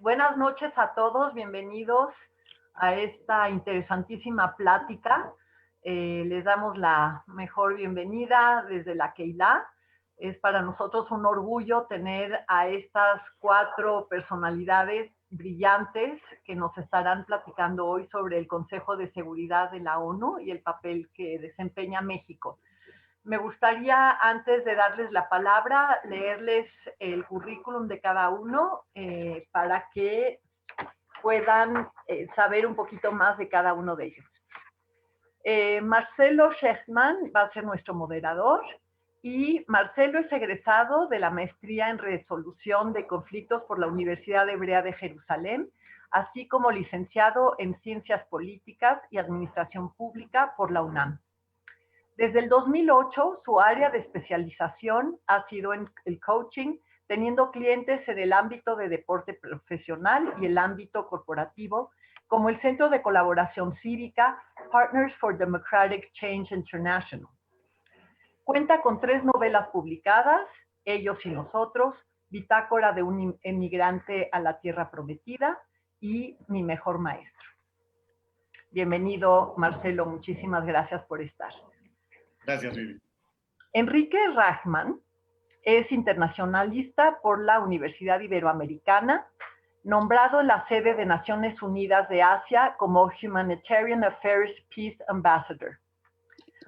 buenas noches a todos, bienvenidos a esta interesantísima plática. Les damos la mejor bienvenida desde la Keilah. Es para nosotros un orgullo tener a estas 4 personalidades brillantes que nos estarán platicando hoy sobre el Consejo de Seguridad de la ONU y el papel que desempeña México. Me gustaría, antes de darles la palabra, leerles el currículum de cada uno para que puedan saber un poquito más de cada uno de ellos. Marcelo Shechtman va a ser nuestro moderador y Marcelo es egresado de la maestría en resolución de conflictos por la Universidad Hebrea de Jerusalén, así como licenciado en Ciencias Políticas y Administración Pública por la UNAM. Desde el 2008, su área de especialización ha sido en el coaching, teniendo clientes en el ámbito de deporte profesional y el ámbito corporativo, como el Centro de Colaboración Cívica Partners for Democratic Change International. Cuenta con 3 novelas publicadas, Ellos y Nosotros, Bitácora de un emigrante a la Tierra Prometida y Mi Mejor Maestro. Bienvenido, Marcelo, muchísimas gracias por estar. Gracias, Vivi. Enrique Rachman es internacionalista por la Universidad Iberoamericana, nombrado en la sede de Naciones Unidas de Asia como Humanitarian Affairs Peace Ambassador.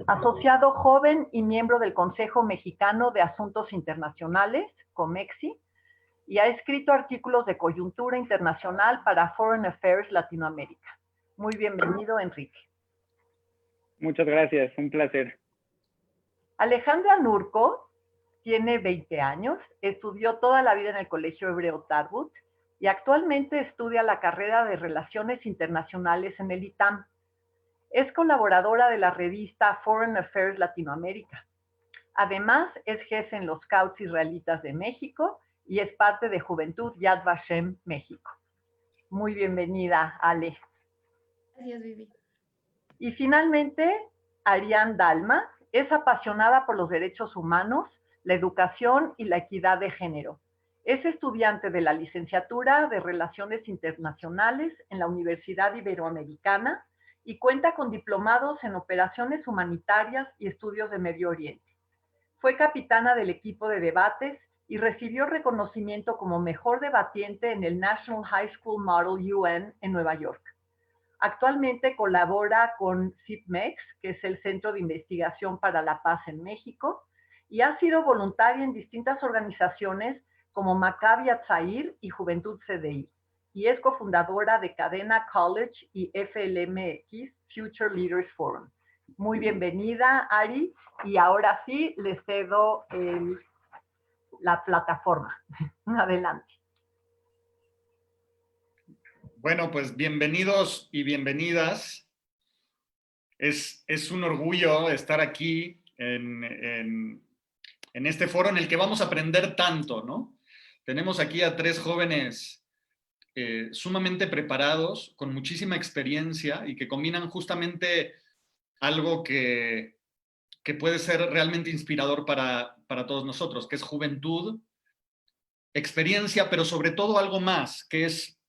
Asociado joven y miembro del Consejo Mexicano de Asuntos Internacionales, COMEXI, y ha escrito artículos de coyuntura internacional para Foreign Affairs Latinoamérica. Muy bienvenido, Enrique. Muchas gracias, un placer. Alejandra Nurko tiene 20 años, estudió toda la vida en el Colegio Hebreo Tarbut y actualmente estudia la carrera de Relaciones Internacionales en el ITAM. Es colaboradora de la revista Foreign Affairs Latinoamérica. Además, es jefe en los Scouts Israelitas de México y es parte de Juventud Yad Vashem México. Muy bienvenida, Ale. Gracias, Vivi. Y finalmente, Ariane Dalma es apasionada por los derechos humanos, la educación y la equidad de género. Es estudiante de la licenciatura de Relaciones Internacionales en la Universidad Iberoamericana y cuenta con diplomados en operaciones humanitarias y estudios de Medio Oriente. Fue capitana del equipo de debates y recibió reconocimiento como mejor debatiente en el National High School Model UN en Nueva York. Actualmente colabora con CIPMEX, que es el Centro de Investigación para la Paz en México, y ha sido voluntaria en distintas organizaciones como Maccabi Hatzair y Juventud CDI, y es cofundadora de Cadena College y FLMX Future Leaders Forum. Muy bienvenida, Ari, y ahora sí les cedo la plataforma. Adelante. Bueno, pues bienvenidos y bienvenidas. Es un orgullo estar aquí en este foro en el que vamos a aprender tanto, ¿no? Tenemos aquí a 3 jóvenes sumamente preparados, con muchísima experiencia y que combinan justamente algo que puede ser realmente inspirador para todos nosotros, que es juventud, experiencia, pero sobre todo algo más, que es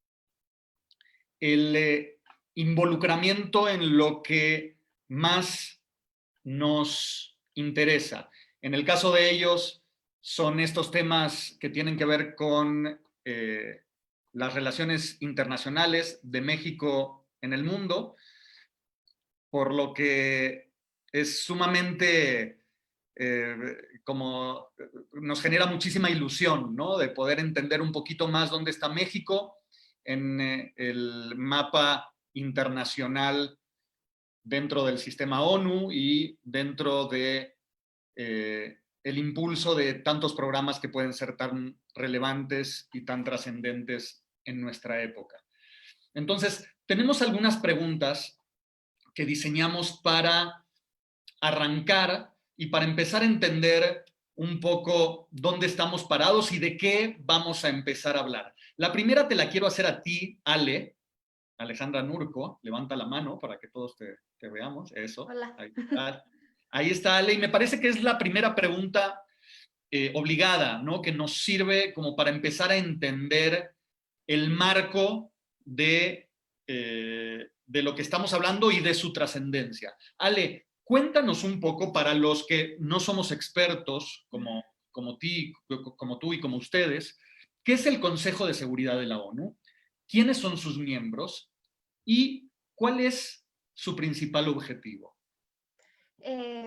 el involucramiento en lo que más nos interesa. En el caso de ellos, son estos temas que tienen que ver con las relaciones internacionales de México en el mundo, por lo que es sumamente como nos genera muchísima ilusión, ¿no? De poder entender un poquito más dónde está México en el mapa internacional dentro del sistema ONU y dentro de el impulso de tantos programas que pueden ser tan relevantes y tan trascendentes en nuestra época. Entonces, tenemos algunas preguntas que diseñamos para arrancar y para empezar a entender un poco dónde estamos parados y de qué vamos a empezar a hablar. La primera te la quiero hacer a ti, Ale, Alejandra Nurko. Levanta la mano para que todos te veamos. Eso. Hola. Ahí está, Ale, y me parece que es la primera pregunta obligada, ¿no? Que nos sirve como para empezar a entender el marco de lo que estamos hablando y de su trascendencia. Ale, cuéntanos un poco para los que no somos expertos como tú y como ustedes, ¿qué es el Consejo de Seguridad de la ONU? ¿Quiénes son sus miembros? ¿Y cuál es su principal objetivo?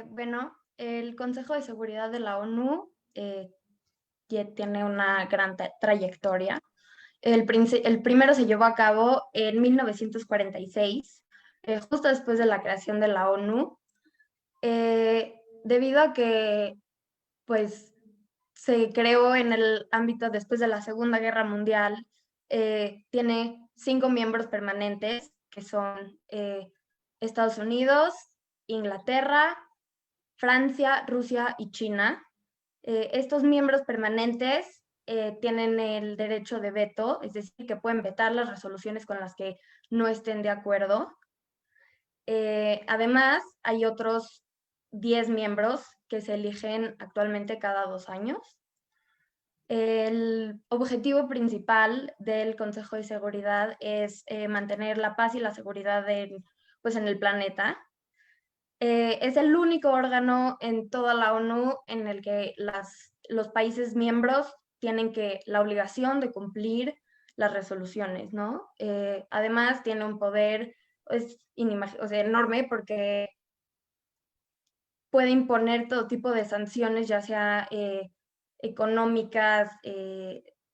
Bueno, el Consejo de Seguridad de la ONU que tiene una gran trayectoria. El primero se llevó a cabo en 1946, justo después de la creación de la ONU, debido a que pues, se creó en el ámbito después de la Segunda Guerra Mundial. Tiene 5 miembros permanentes, que son Estados Unidos, Inglaterra, Francia, Rusia y China. Estos miembros permanentes tienen el derecho de veto, es decir, que pueden vetar las resoluciones con las que no estén de acuerdo. Además, hay otros 10 miembros que se eligen actualmente cada 2 años. El objetivo principal del Consejo de Seguridad es mantener la paz y la seguridad pues en el planeta. Es el único órgano en toda la ONU en el que los países miembros tienen la obligación de cumplir las resoluciones, ¿no? Además, tiene un poder enorme, porque puede imponer todo tipo de sanciones, ya sea económicas,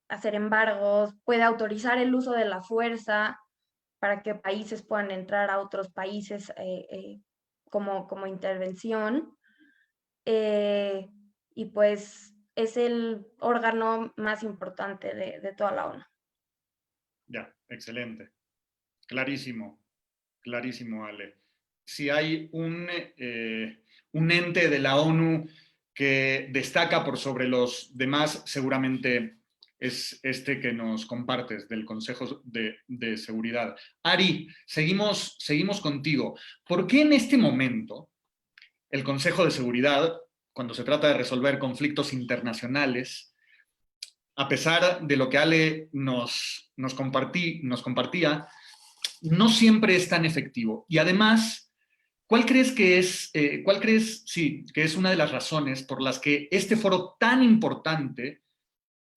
hacer embargos, puede autorizar el uso de la fuerza para que países puedan entrar a otros países como intervención. Y pues es el órgano más importante de toda la ONU. Ya, excelente. Clarísimo, clarísimo, Ale. Si hay un ente de la ONU que destaca por sobre los demás, seguramente es este que nos compartes del Consejo de Seguridad. Ari, seguimos contigo. ¿Por qué en este momento el Consejo de Seguridad, cuando se trata de resolver conflictos internacionales, a pesar de lo que Ale nos compartía, no siempre es tan efectivo? Y además, ¿cuál crees que es una de las razones por las que este foro tan importante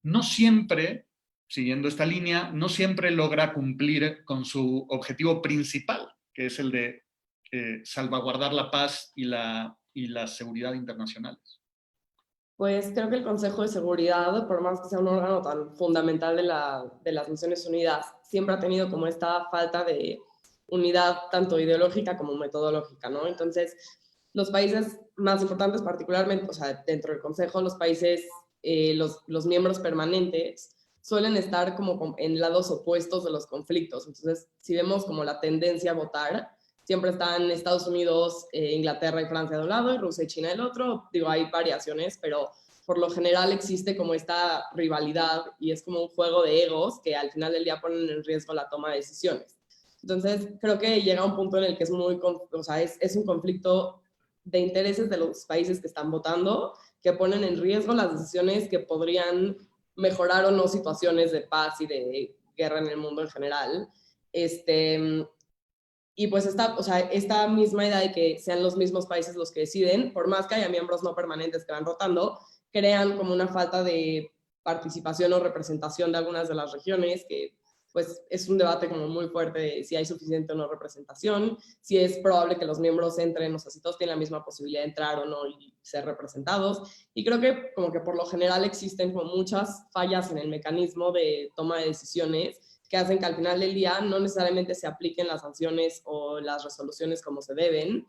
no siempre, siguiendo esta línea, no siempre logra cumplir con su objetivo principal, que es el de salvaguardar la paz y la seguridad internacionales? Pues creo que el Consejo de Seguridad, por más que sea un órgano tan fundamental de las Naciones Unidas, siempre ha tenido como esta falta de unidad tanto ideológica como metodológica, ¿no? Entonces, los países más importantes particularmente, o sea, dentro del Consejo, los países, los miembros permanentes, suelen estar como en lados opuestos de los conflictos. Entonces, si vemos como la tendencia a votar, siempre están Estados Unidos, Inglaterra y Francia de un lado y Rusia y China del otro. Digo, hay variaciones, pero por lo general existe como esta rivalidad y es como un juego de egos que al final del día ponen en riesgo la toma de decisiones. Entonces, creo que llega un punto en el que es es un conflicto de intereses de los países que están votando, que ponen en riesgo las decisiones que podrían mejorar o no situaciones de paz y de guerra en el mundo en general. Y pues esta misma idea de que sean los mismos países los que deciden, por más que haya miembros no permanentes que van rotando, crean como una falta de participación o representación de algunas de las regiones, que pues es un debate como muy fuerte de si hay suficiente o no representación, si es probable que los miembros entren, o sea, si todos tienen la misma posibilidad de entrar o no y ser representados. Y creo que como que por lo general existen como muchas fallas en el mecanismo de toma de decisiones que hacen que al final del día no necesariamente se apliquen las sanciones o las resoluciones como se deben.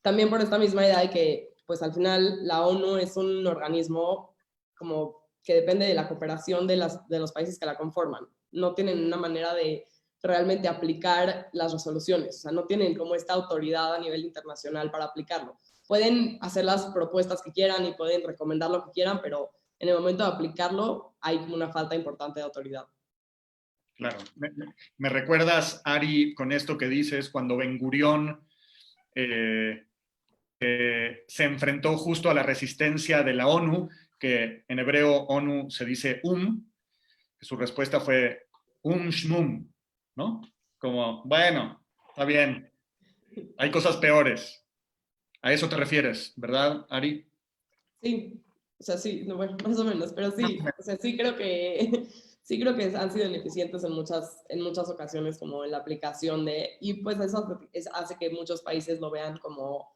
También por esta misma idea de que, pues al final, la ONU es un organismo como que depende de la cooperación de los países que la conforman. No tienen una manera de realmente aplicar las resoluciones, o sea, no tienen como esta autoridad a nivel internacional para aplicarlo. Pueden hacer las propuestas que quieran y pueden recomendar lo que quieran, pero en el momento de aplicarlo hay como una falta importante de autoridad. Claro. Me recuerdas, Ari, con esto que dices, cuando Ben-Gurión se enfrentó justo a la resistencia de la ONU, que en hebreo ONU se dice que su respuesta fue shmum, ¿no? Como, bueno, está bien, hay cosas peores. A eso te refieres, ¿verdad, Ari? Sí, o sea, sí, no, bueno, más o menos, pero sí, o sea, sí creo que, sí creo que han sido ineficientes en muchas ocasiones como en la aplicación de, y pues eso hace que muchos países lo vean como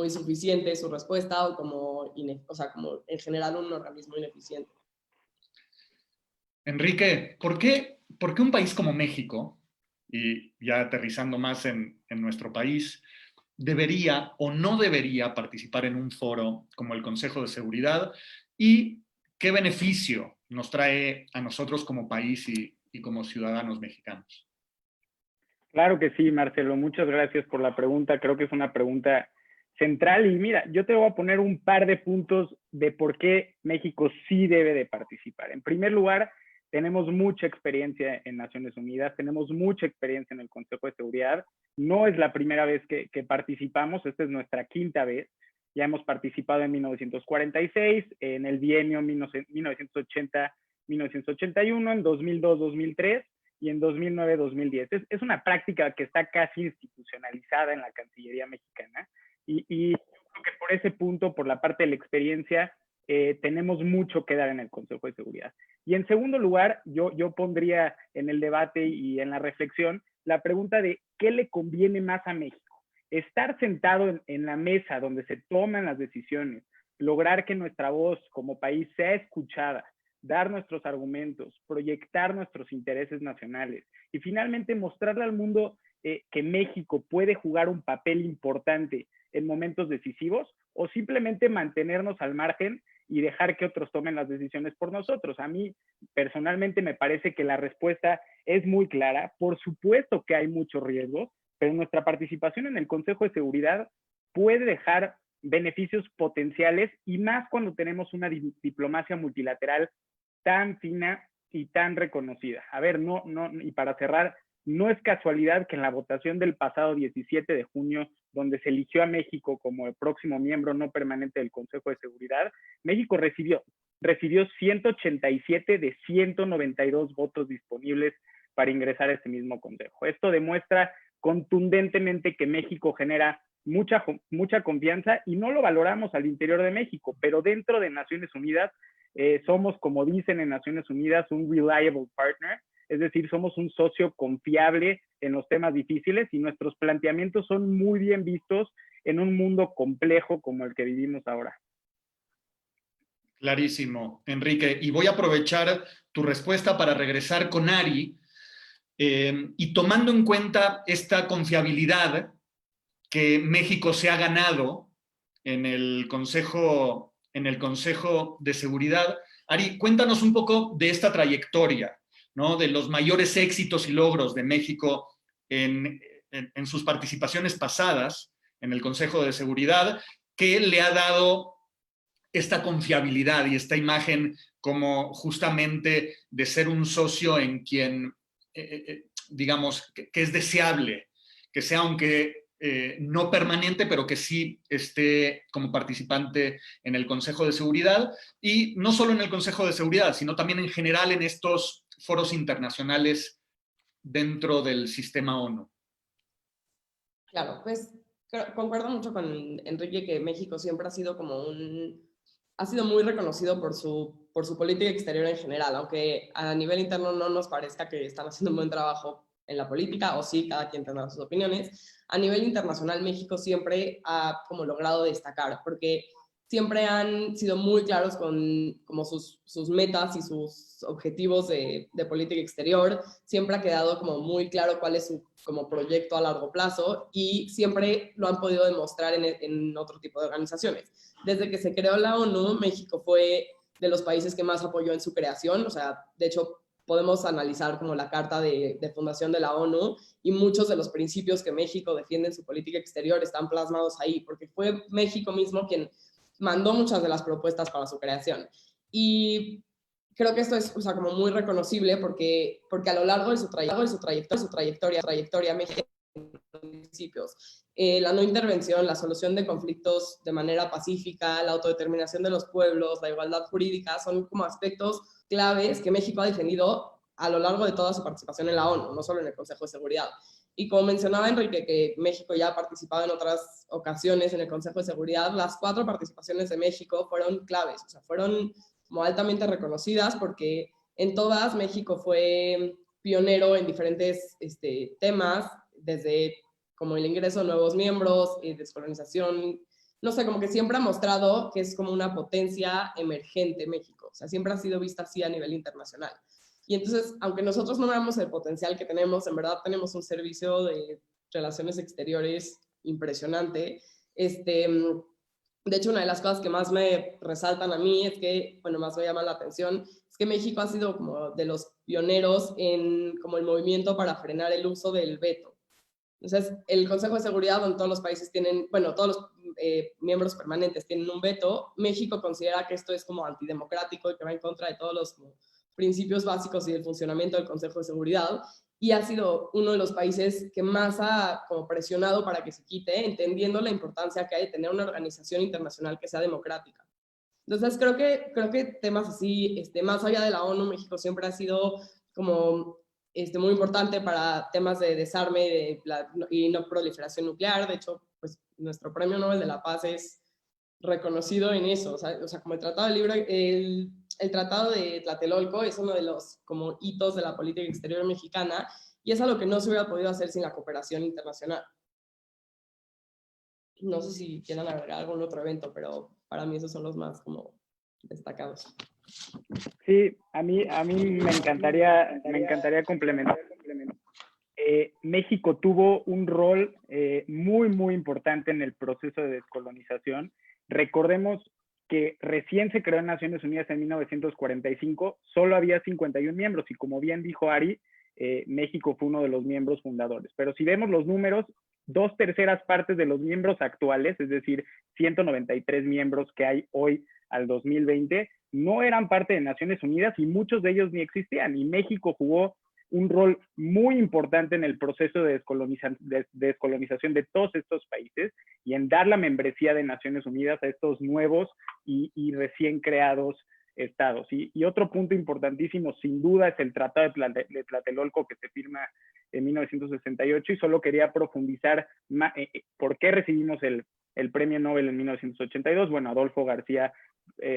insuficiente su respuesta o o sea, como en general un organismo ineficiente. Enrique, ¿por qué un país como México, y ya aterrizando más en nuestro país, debería o no debería participar en un foro como el Consejo de Seguridad? ¿Y qué beneficio nos trae a nosotros como país y como ciudadanos mexicanos? Claro que sí, Marcelo. Muchas gracias por la pregunta. Creo que es una pregunta central. Y mira, yo te voy a poner un par de puntos de por qué México sí debe de participar. En primer lugar, tenemos mucha experiencia en Naciones Unidas, tenemos mucha experiencia en el Consejo de Seguridad. No es la primera vez que participamos, esta es nuestra quinta vez. Ya hemos participado en 1946, en el bienio 1980-1981, en 2002-2003 y en 2009-2010. Es una práctica que está casi institucionalizada en la Cancillería mexicana y creo que por ese punto, por la parte de la experiencia, tenemos mucho que dar en el Consejo de Seguridad. Y en segundo lugar, yo pondría en el debate y en la reflexión la pregunta de ¿qué le conviene más a México? Estar sentado en la mesa donde se toman las decisiones, lograr que nuestra voz como país sea escuchada, dar nuestros argumentos, proyectar nuestros intereses nacionales y finalmente mostrarle al mundo que México puede jugar un papel importante en momentos decisivos, o simplemente mantenernos al margen y dejar que otros tomen las decisiones por nosotros. A mí personalmente me parece que la respuesta es muy clara. Por supuesto que hay muchos riesgos, pero nuestra participación en el Consejo de Seguridad puede dejar beneficios potenciales, y más cuando tenemos una diplomacia multilateral tan fina y tan reconocida. A ver, y para cerrar, no es casualidad que en la votación del pasado 17 de junio, donde se eligió a México como el próximo miembro no permanente del Consejo de Seguridad, México recibió 187 de 192 votos disponibles para ingresar a este mismo consejo. Esto demuestra contundentemente que México genera mucha confianza, y no lo valoramos al interior de México, pero dentro de Naciones Unidas somos, como dicen en Naciones Unidas, un reliable partner, es decir, somos un socio confiable en los temas difíciles, y nuestros planteamientos son muy bien vistos en un mundo complejo como el que vivimos ahora. Clarísimo, Enrique. Y voy a aprovechar tu respuesta para regresar con Ari, y tomando en cuenta esta confiabilidad que México se ha ganado en el Consejo de Seguridad. Ari, cuéntanos un poco de esta trayectoria, ¿no? De los mayores éxitos y logros de México en sus participaciones pasadas en el Consejo de Seguridad, que le ha dado esta confiabilidad y esta imagen como justamente de ser un socio en quien, digamos, que es deseable, que sea, aunque no permanente, pero que sí esté como participante en el Consejo de Seguridad, y no solo en el Consejo de Seguridad, sino también en general en estos foros internacionales dentro del sistema ONU. Claro, pues concuerdo mucho con Enrique que México siempre ha sido ha sido muy reconocido por su política exterior en general, aunque a nivel interno no nos parezca que están haciendo un buen trabajo en la política, o sí, cada quien tendrá sus opiniones. A nivel internacional, México siempre ha como logrado destacar, porque siempre han sido muy claros con como sus metas y sus objetivos de política exterior. Siempre ha quedado como muy claro cuál es su como proyecto a largo plazo, y siempre lo han podido demostrar en otro tipo de organizaciones. Desde que se creó la ONU, México fue de los países que más apoyó en su creación. O sea, de hecho, podemos analizar como la carta de fundación de la ONU, y muchos de los principios que México defiende en su política exterior están plasmados ahí, porque fue México mismo quien mandó muchas de las propuestas para su creación. Y creo que esto es, o sea, como muy reconocible porque a lo largo de su trayectoria México principios. La no intervención, la solución de conflictos de manera pacífica, la autodeterminación de los pueblos, la igualdad jurídica, son como aspectos claves que México ha defendido a lo largo de toda su participación en la ONU, no solo en el Consejo de Seguridad. Y como mencionaba Enrique, que México ya ha participado en otras ocasiones en el Consejo de Seguridad, las 4 participaciones de México fueron claves, o sea, fueron como altamente reconocidas porque en todas México fue pionero en diferentes temas, desde como el ingreso de nuevos miembros, descolonización, no sé, como que siempre ha mostrado que es como una potencia emergente México, o sea, siempre ha sido vista así a nivel internacional. Y entonces, aunque nosotros no veamos el potencial que tenemos, en verdad tenemos un servicio de relaciones exteriores impresionante. De hecho, una de las cosas que más me resaltan a mí es que, bueno, más me llama la atención, es que México ha sido como de los pioneros en como el movimiento para frenar el uso del veto. Entonces, el Consejo de Seguridad, donde todos los países tienen, bueno, todos los miembros permanentes tienen un veto, México considera que esto es como antidemocrático y que va en contra de todos los como, principios básicos y del funcionamiento del Consejo de Seguridad, y ha sido uno de los países que más ha como presionado para que se quite, entendiendo la importancia que hay de tener una organización internacional que sea democrática. Entonces, creo que temas así, más allá de la ONU, México siempre ha sido como muy importante para temas de desarme y no proliferación nuclear. De hecho, pues nuestro Premio Nobel de la Paz es reconocido en eso. O sea como el Tratado de Tlatelolco es uno de los como hitos de la política exterior mexicana y es algo que no se hubiera podido hacer sin la cooperación internacional. No sé si quieran agregar algún otro evento, pero para mí esos son los más como destacados. Sí, a mí me encantaría complementar. México tuvo un rol muy, muy importante en el proceso de descolonización. Recordemos que recién se creó en Naciones Unidas en 1945, solo había 51 miembros y como bien dijo Ari, México fue uno de los miembros fundadores. Pero si vemos los números, 2/3 partes de los miembros actuales, es decir, 193 miembros que hay hoy al 2020, no eran parte de Naciones Unidas y muchos de ellos ni existían. Y México jugó un rol muy importante en el proceso de descolonización de todos estos países y en dar la membresía de Naciones Unidas a estos nuevos y recién creados estados. Y otro punto importantísimo, sin duda, es el Tratado de Tlatelolco que se firma en 1968 y solo quería profundizar por qué recibimos el Premio Nobel en 1982. Bueno, Adolfo García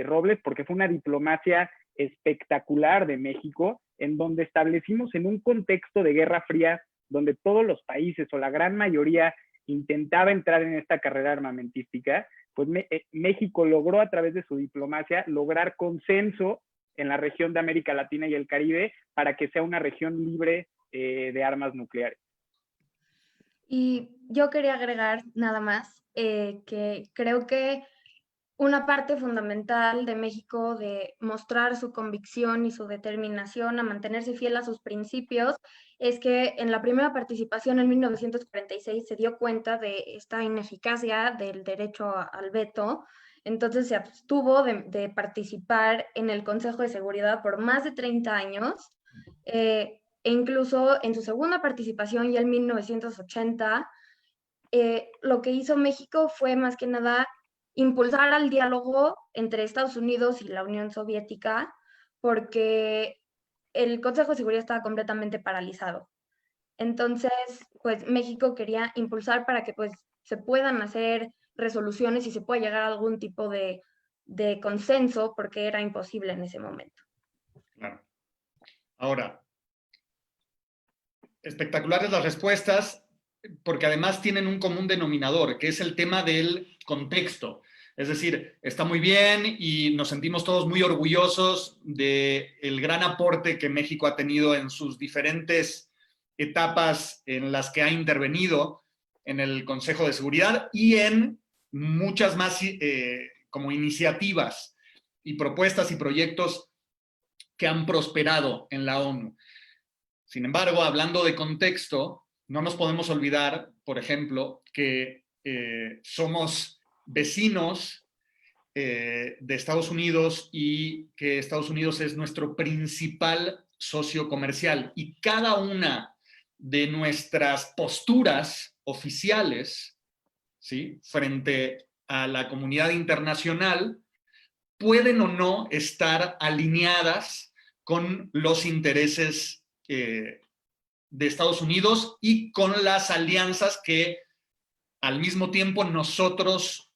Robles, porque fue una diplomacia espectacular de México, en donde establecimos en un contexto de Guerra Fría, donde todos los países o la gran mayoría intentaba entrar en esta carrera armamentística, pues México logró a través de su diplomacia lograr consenso en la región de América Latina y el Caribe para que sea una región libre de armas nucleares. Y yo quería agregar nada más que creo que una parte fundamental de México de mostrar su convicción y su determinación a mantenerse fiel a sus principios es que en la primera participación en 1946 se dio cuenta de esta ineficacia del derecho al veto, entonces se abstuvo de participar en el Consejo de Seguridad por más de 30 años, e incluso en su segunda participación ya en 1980, lo que hizo México fue más que nada impulsar al diálogo entre Estados Unidos y la Unión Soviética, porque el Consejo de Seguridad estaba completamente paralizado. Entonces, pues México quería impulsar para que pues se puedan hacer resoluciones y se pueda llegar a algún tipo de consenso, porque era imposible en ese momento. Claro. Ahora, espectaculares las respuestas, porque además tienen un común denominador, que es el tema del contexto. Es decir, está muy bien y nos sentimos todos muy orgullosos del gran aporte que México ha tenido en sus diferentes etapas en las que ha intervenido en el Consejo de Seguridad y en muchas más como iniciativas y propuestas y proyectos que han prosperado en la ONU. Sin embargo, hablando de contexto, no nos podemos olvidar, por ejemplo, que somos vecinos de Estados Unidos y que Estados Unidos es nuestro principal socio comercial y cada una de nuestras posturas oficiales, ¿sí?, frente a la comunidad internacional pueden o no estar alineadas con los intereses de Estados Unidos y con las alianzas que al mismo tiempo nosotros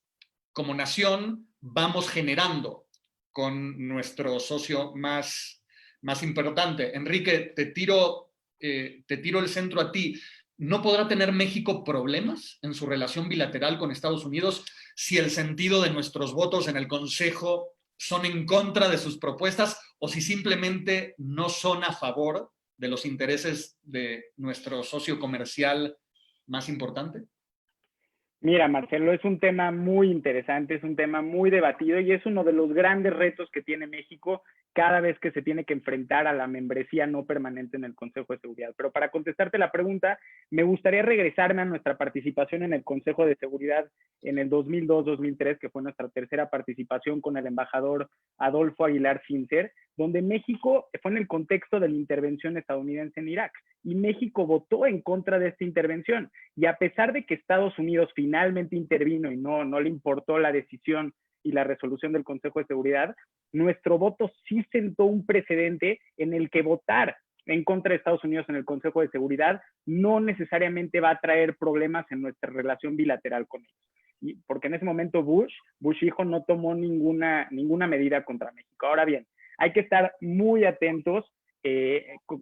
como nación vamos generando con nuestro socio más importante. Enrique, te tiro el centro a ti. ¿No podrá tener México problemas en su relación bilateral con Estados Unidos si el sentido de nuestros votos en el Consejo son en contra de sus propuestas o si simplemente no son a favor de los intereses de nuestro socio comercial más importante? Mira, Marcelo, es un tema muy interesante, es un tema muy debatido y es uno de los grandes retos que tiene México cada vez que se tiene que enfrentar a la membresía no permanente en el Consejo de Seguridad. Pero para contestarte la pregunta, me gustaría regresarme a nuestra participación en el Consejo de Seguridad en el 2002-2003, que fue nuestra tercera participación con el embajador Adolfo Aguilar Sincer, donde México fue en el contexto de la intervención estadounidense en Irak. Y México votó en contra de esta intervención. Y a pesar de que Estados Unidos finalmente intervino y no le importó la decisión y la resolución del Consejo de Seguridad, nuestro voto sí sentó un precedente en el que votar en contra de Estados Unidos en el Consejo de Seguridad no necesariamente va a traer problemas en nuestra relación bilateral con ellos. Porque en ese momento Bush hijo, no tomó ninguna medida contra México. Ahora bien, hay que estar muy atentos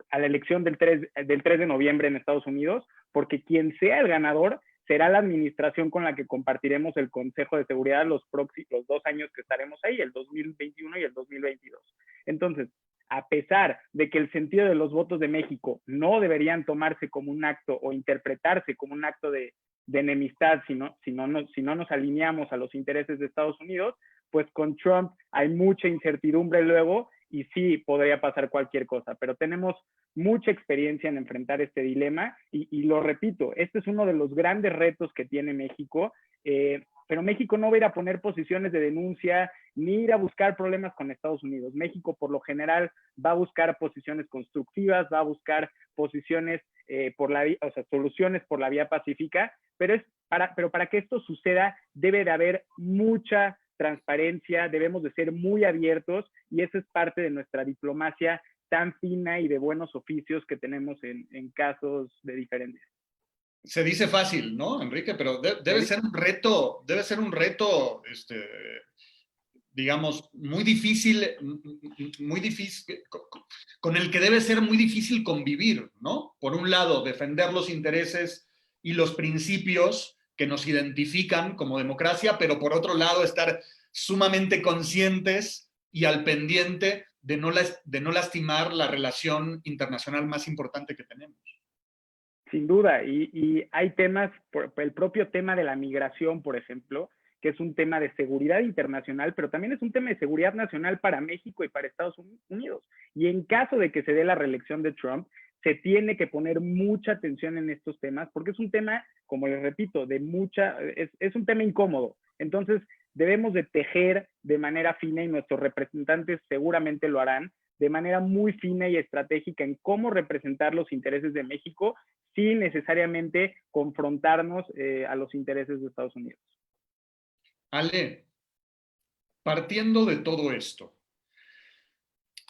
a la elección del 3 de noviembre en Estados Unidos, porque quien sea el ganador será la administración con la que compartiremos el Consejo de Seguridad los 2 años que estaremos ahí, el 2021 y el 2022. Entonces, a pesar de que el sentido de los votos de México no deberían tomarse como un acto o interpretarse como un acto de enemistad si no nos alineamos a los intereses de Estados Unidos, pues con Trump hay mucha incertidumbre luego y sí podría pasar cualquier cosa, pero tenemos mucha experiencia en enfrentar este dilema y lo repito, este es uno de los grandes retos que tiene México, pero México no va a ir a poner posiciones de denuncia ni ir a buscar problemas con Estados Unidos. México por lo general va a buscar posiciones constructivas, va a buscar posiciones soluciones por la vía pacífica, pero para que esto suceda debe de haber mucha transparencia, debemos de ser muy abiertos y eso es parte de nuestra diplomacia tan fina y de buenos oficios que tenemos en casos de diferencia. Se dice fácil, ¿no, Enrique? Pero debe ser un reto, digamos, muy difícil, con el que debe ser muy difícil convivir, ¿no? Por un lado, defender los intereses y los principios que nos identifican como democracia, pero por otro lado, estar sumamente conscientes y al pendiente de no lastimar la relación internacional más importante que tenemos. Sin duda, y hay temas, por el propio tema de la migración, por ejemplo, que es un tema de seguridad internacional, pero también es un tema de seguridad nacional para México y para Estados Unidos. Y en caso de que se dé la reelección de Trump, se tiene que poner mucha atención en estos temas, porque es un tema, como les repito, es un tema incómodo. Entonces, debemos de tejer de manera fina, y nuestros representantes seguramente lo harán, de manera muy fina y estratégica en cómo representar los intereses de México sin necesariamente confrontarnos a los intereses de Estados Unidos. Ale, partiendo de todo esto,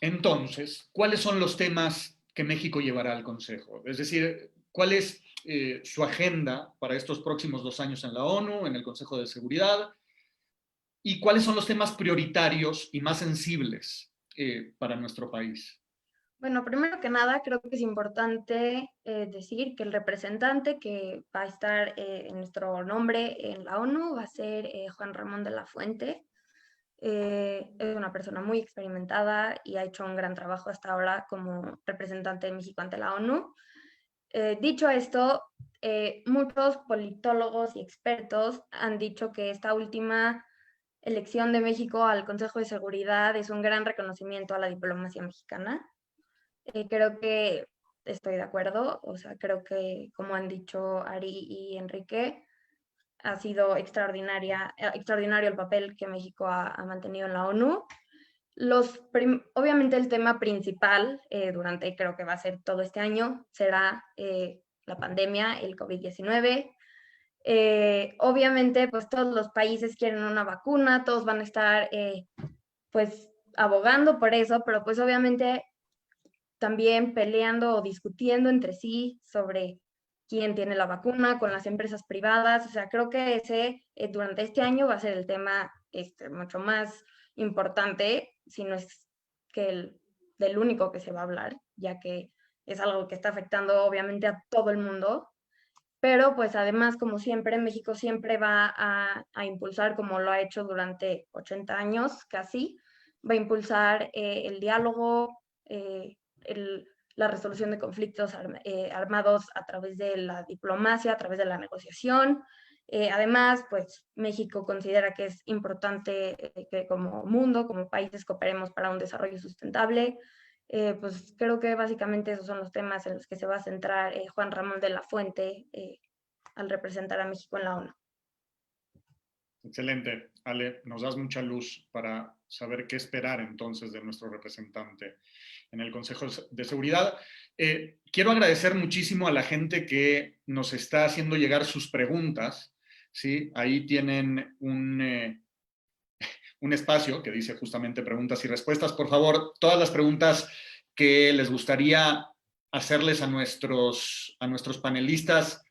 entonces, ¿cuáles son los temas que México llevará al Consejo? Es decir, ¿cuál es su agenda para estos próximos 2 años en la ONU, en el Consejo de Seguridad? ¿Y cuáles son los temas prioritarios y más sensibles para nuestro país? Bueno, primero que nada, creo que es importante decir que el representante que va a estar en nuestro nombre en la ONU va a ser Juan Ramón de la Fuente. Es una persona muy experimentada y ha hecho un gran trabajo hasta ahora como representante de México ante la ONU. Dicho esto, muchos politólogos y expertos han dicho que esta última elección de México al Consejo de Seguridad es un gran reconocimiento a la diplomacia mexicana. Creo que estoy de acuerdo, o sea, creo que como han dicho Ari y Enrique, ha sido extraordinario el papel que México ha mantenido en la ONU. Obviamente el tema principal creo que va a ser todo este año, será la pandemia, el COVID-19. Obviamente, pues todos los países quieren una vacuna, todos van a estar pues abogando por eso, pero pues obviamente también peleando o discutiendo entre sí sobre quién tiene la vacuna con las empresas privadas. O sea, creo que ese durante este año va a ser el tema mucho más importante, si no es que del único que se va a hablar, ya que es algo que está afectando obviamente a todo el mundo. Pero pues además, como siempre, México siempre va a impulsar, como lo ha hecho durante 80 años casi, va a impulsar el diálogo, la resolución de conflictos armados a través de la diplomacia, a través de la negociación. Además, pues México considera que es importante que como mundo, como países, cooperemos para un desarrollo sustentable. Pues creo que básicamente esos son los temas en los que se va a centrar Juan Ramón de la Fuente al representar a México en la ONU. Excelente, Ale, nos das mucha luz para saber qué esperar entonces de nuestro representante en el Consejo de Seguridad. Quiero agradecer muchísimo a la gente que nos está haciendo llegar sus preguntas, ¿sí? Ahí tienen un espacio que dice justamente preguntas y respuestas. Por favor, todas las preguntas que les gustaría hacerles a nuestros panelistas,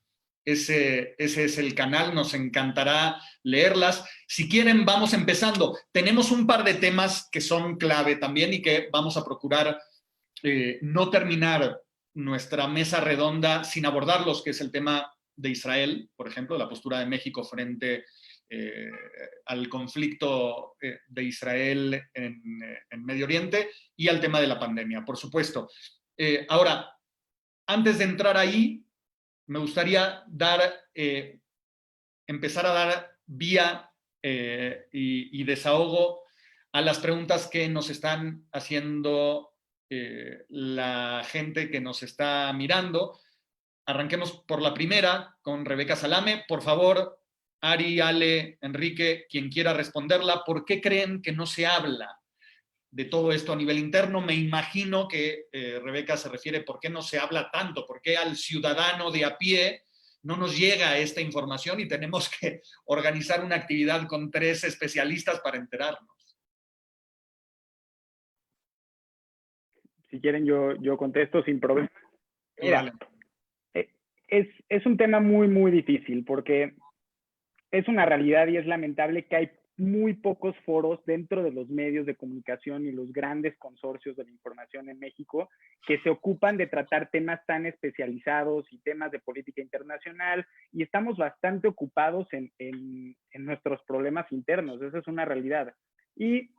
ese es el canal, nos encantará leerlas. Si quieren, vamos empezando. Tenemos un par de temas que son clave también y que vamos a procurar no terminar nuestra mesa redonda sin abordarlos, que es el tema de Israel, por ejemplo, la postura de México frente al conflicto de Israel en Medio Oriente y al tema de la pandemia, por supuesto. Ahora, antes de entrar ahí, me gustaría empezar a dar vía y desahogo a las preguntas que nos están haciendo la gente que nos está mirando. Arranquemos por la primera, con Rebeca Salame. Por favor, Ari, Ale, Enrique, quien quiera responderla, ¿por qué creen que no se habla de todo esto a nivel interno? Me imagino que Rebeca se refiere por qué no se habla tanto, por qué al ciudadano de a pie no nos llega esta información y tenemos que organizar una actividad con 3 especialistas para enterarnos. Si quieren, yo contesto sin problema. Mira, es un tema muy, muy difícil porque es una realidad y es lamentable que hay muy pocos foros dentro de los medios de comunicación y los grandes consorcios de la información en México que se ocupan de tratar temas tan especializados y temas de política internacional, y estamos bastante ocupados en nuestros problemas internos. Esa es una realidad. Y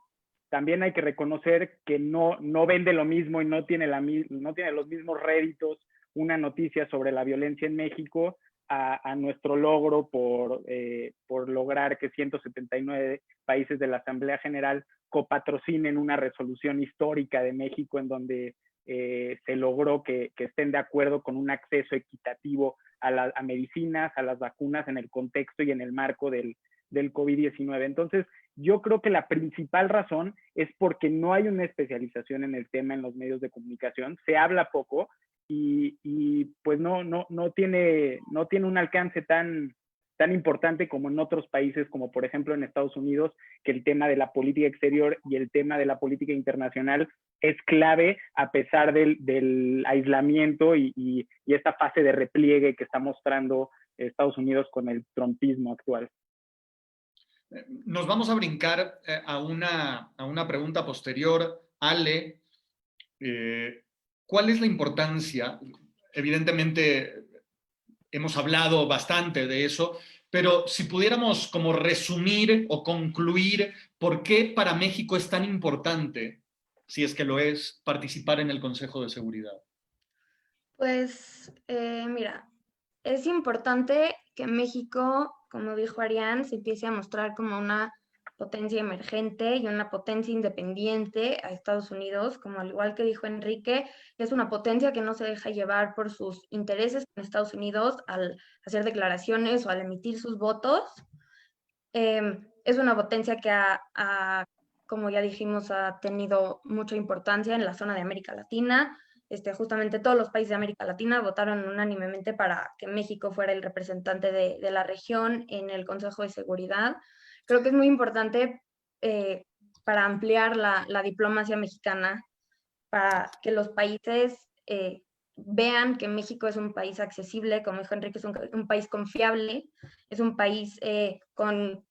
también hay que reconocer que no vende lo mismo y no tiene los mismos réditos una noticia sobre la violencia en México a nuestro logro por lograr que 179 países de la Asamblea General copatrocinen una resolución histórica de México en donde se logró que estén de acuerdo con un acceso equitativo a medicinas, a las vacunas en el contexto y en el marco del COVID-19. Entonces, yo creo que la principal razón es porque no hay una especialización en el tema en los medios de comunicación, se habla poco y pues no tiene un alcance tan importante como en otros países, como por ejemplo en Estados Unidos, que el tema de la política exterior y el tema de la política internacional es clave a pesar del aislamiento y esta fase de repliegue que está mostrando Estados Unidos con el trumpismo actual. Nos vamos a brincar a una pregunta posterior. Ale, ¿cuál es la importancia? Evidentemente, hemos hablado bastante de eso, pero si pudiéramos como resumir o concluir por qué para México es tan importante, si es que lo es, participar en el Consejo de Seguridad. Pues mira, es importante que México, como dijo Arián, se empiece a mostrar como una potencia emergente y una potencia independiente a Estados Unidos, como al igual que dijo Enrique, es una potencia que no se deja llevar por sus intereses en Estados Unidos al hacer declaraciones o al emitir sus votos. Es una potencia que como ya dijimos, ha tenido mucha importancia en la zona de América Latina. Justamente todos los países de América Latina votaron unánimemente para que México fuera el representante de la región en el Consejo de Seguridad. Creo que es muy importante para ampliar la diplomacia mexicana para que los países vean que México es un país accesible, como dijo Enrique, es un país confiable, es un país con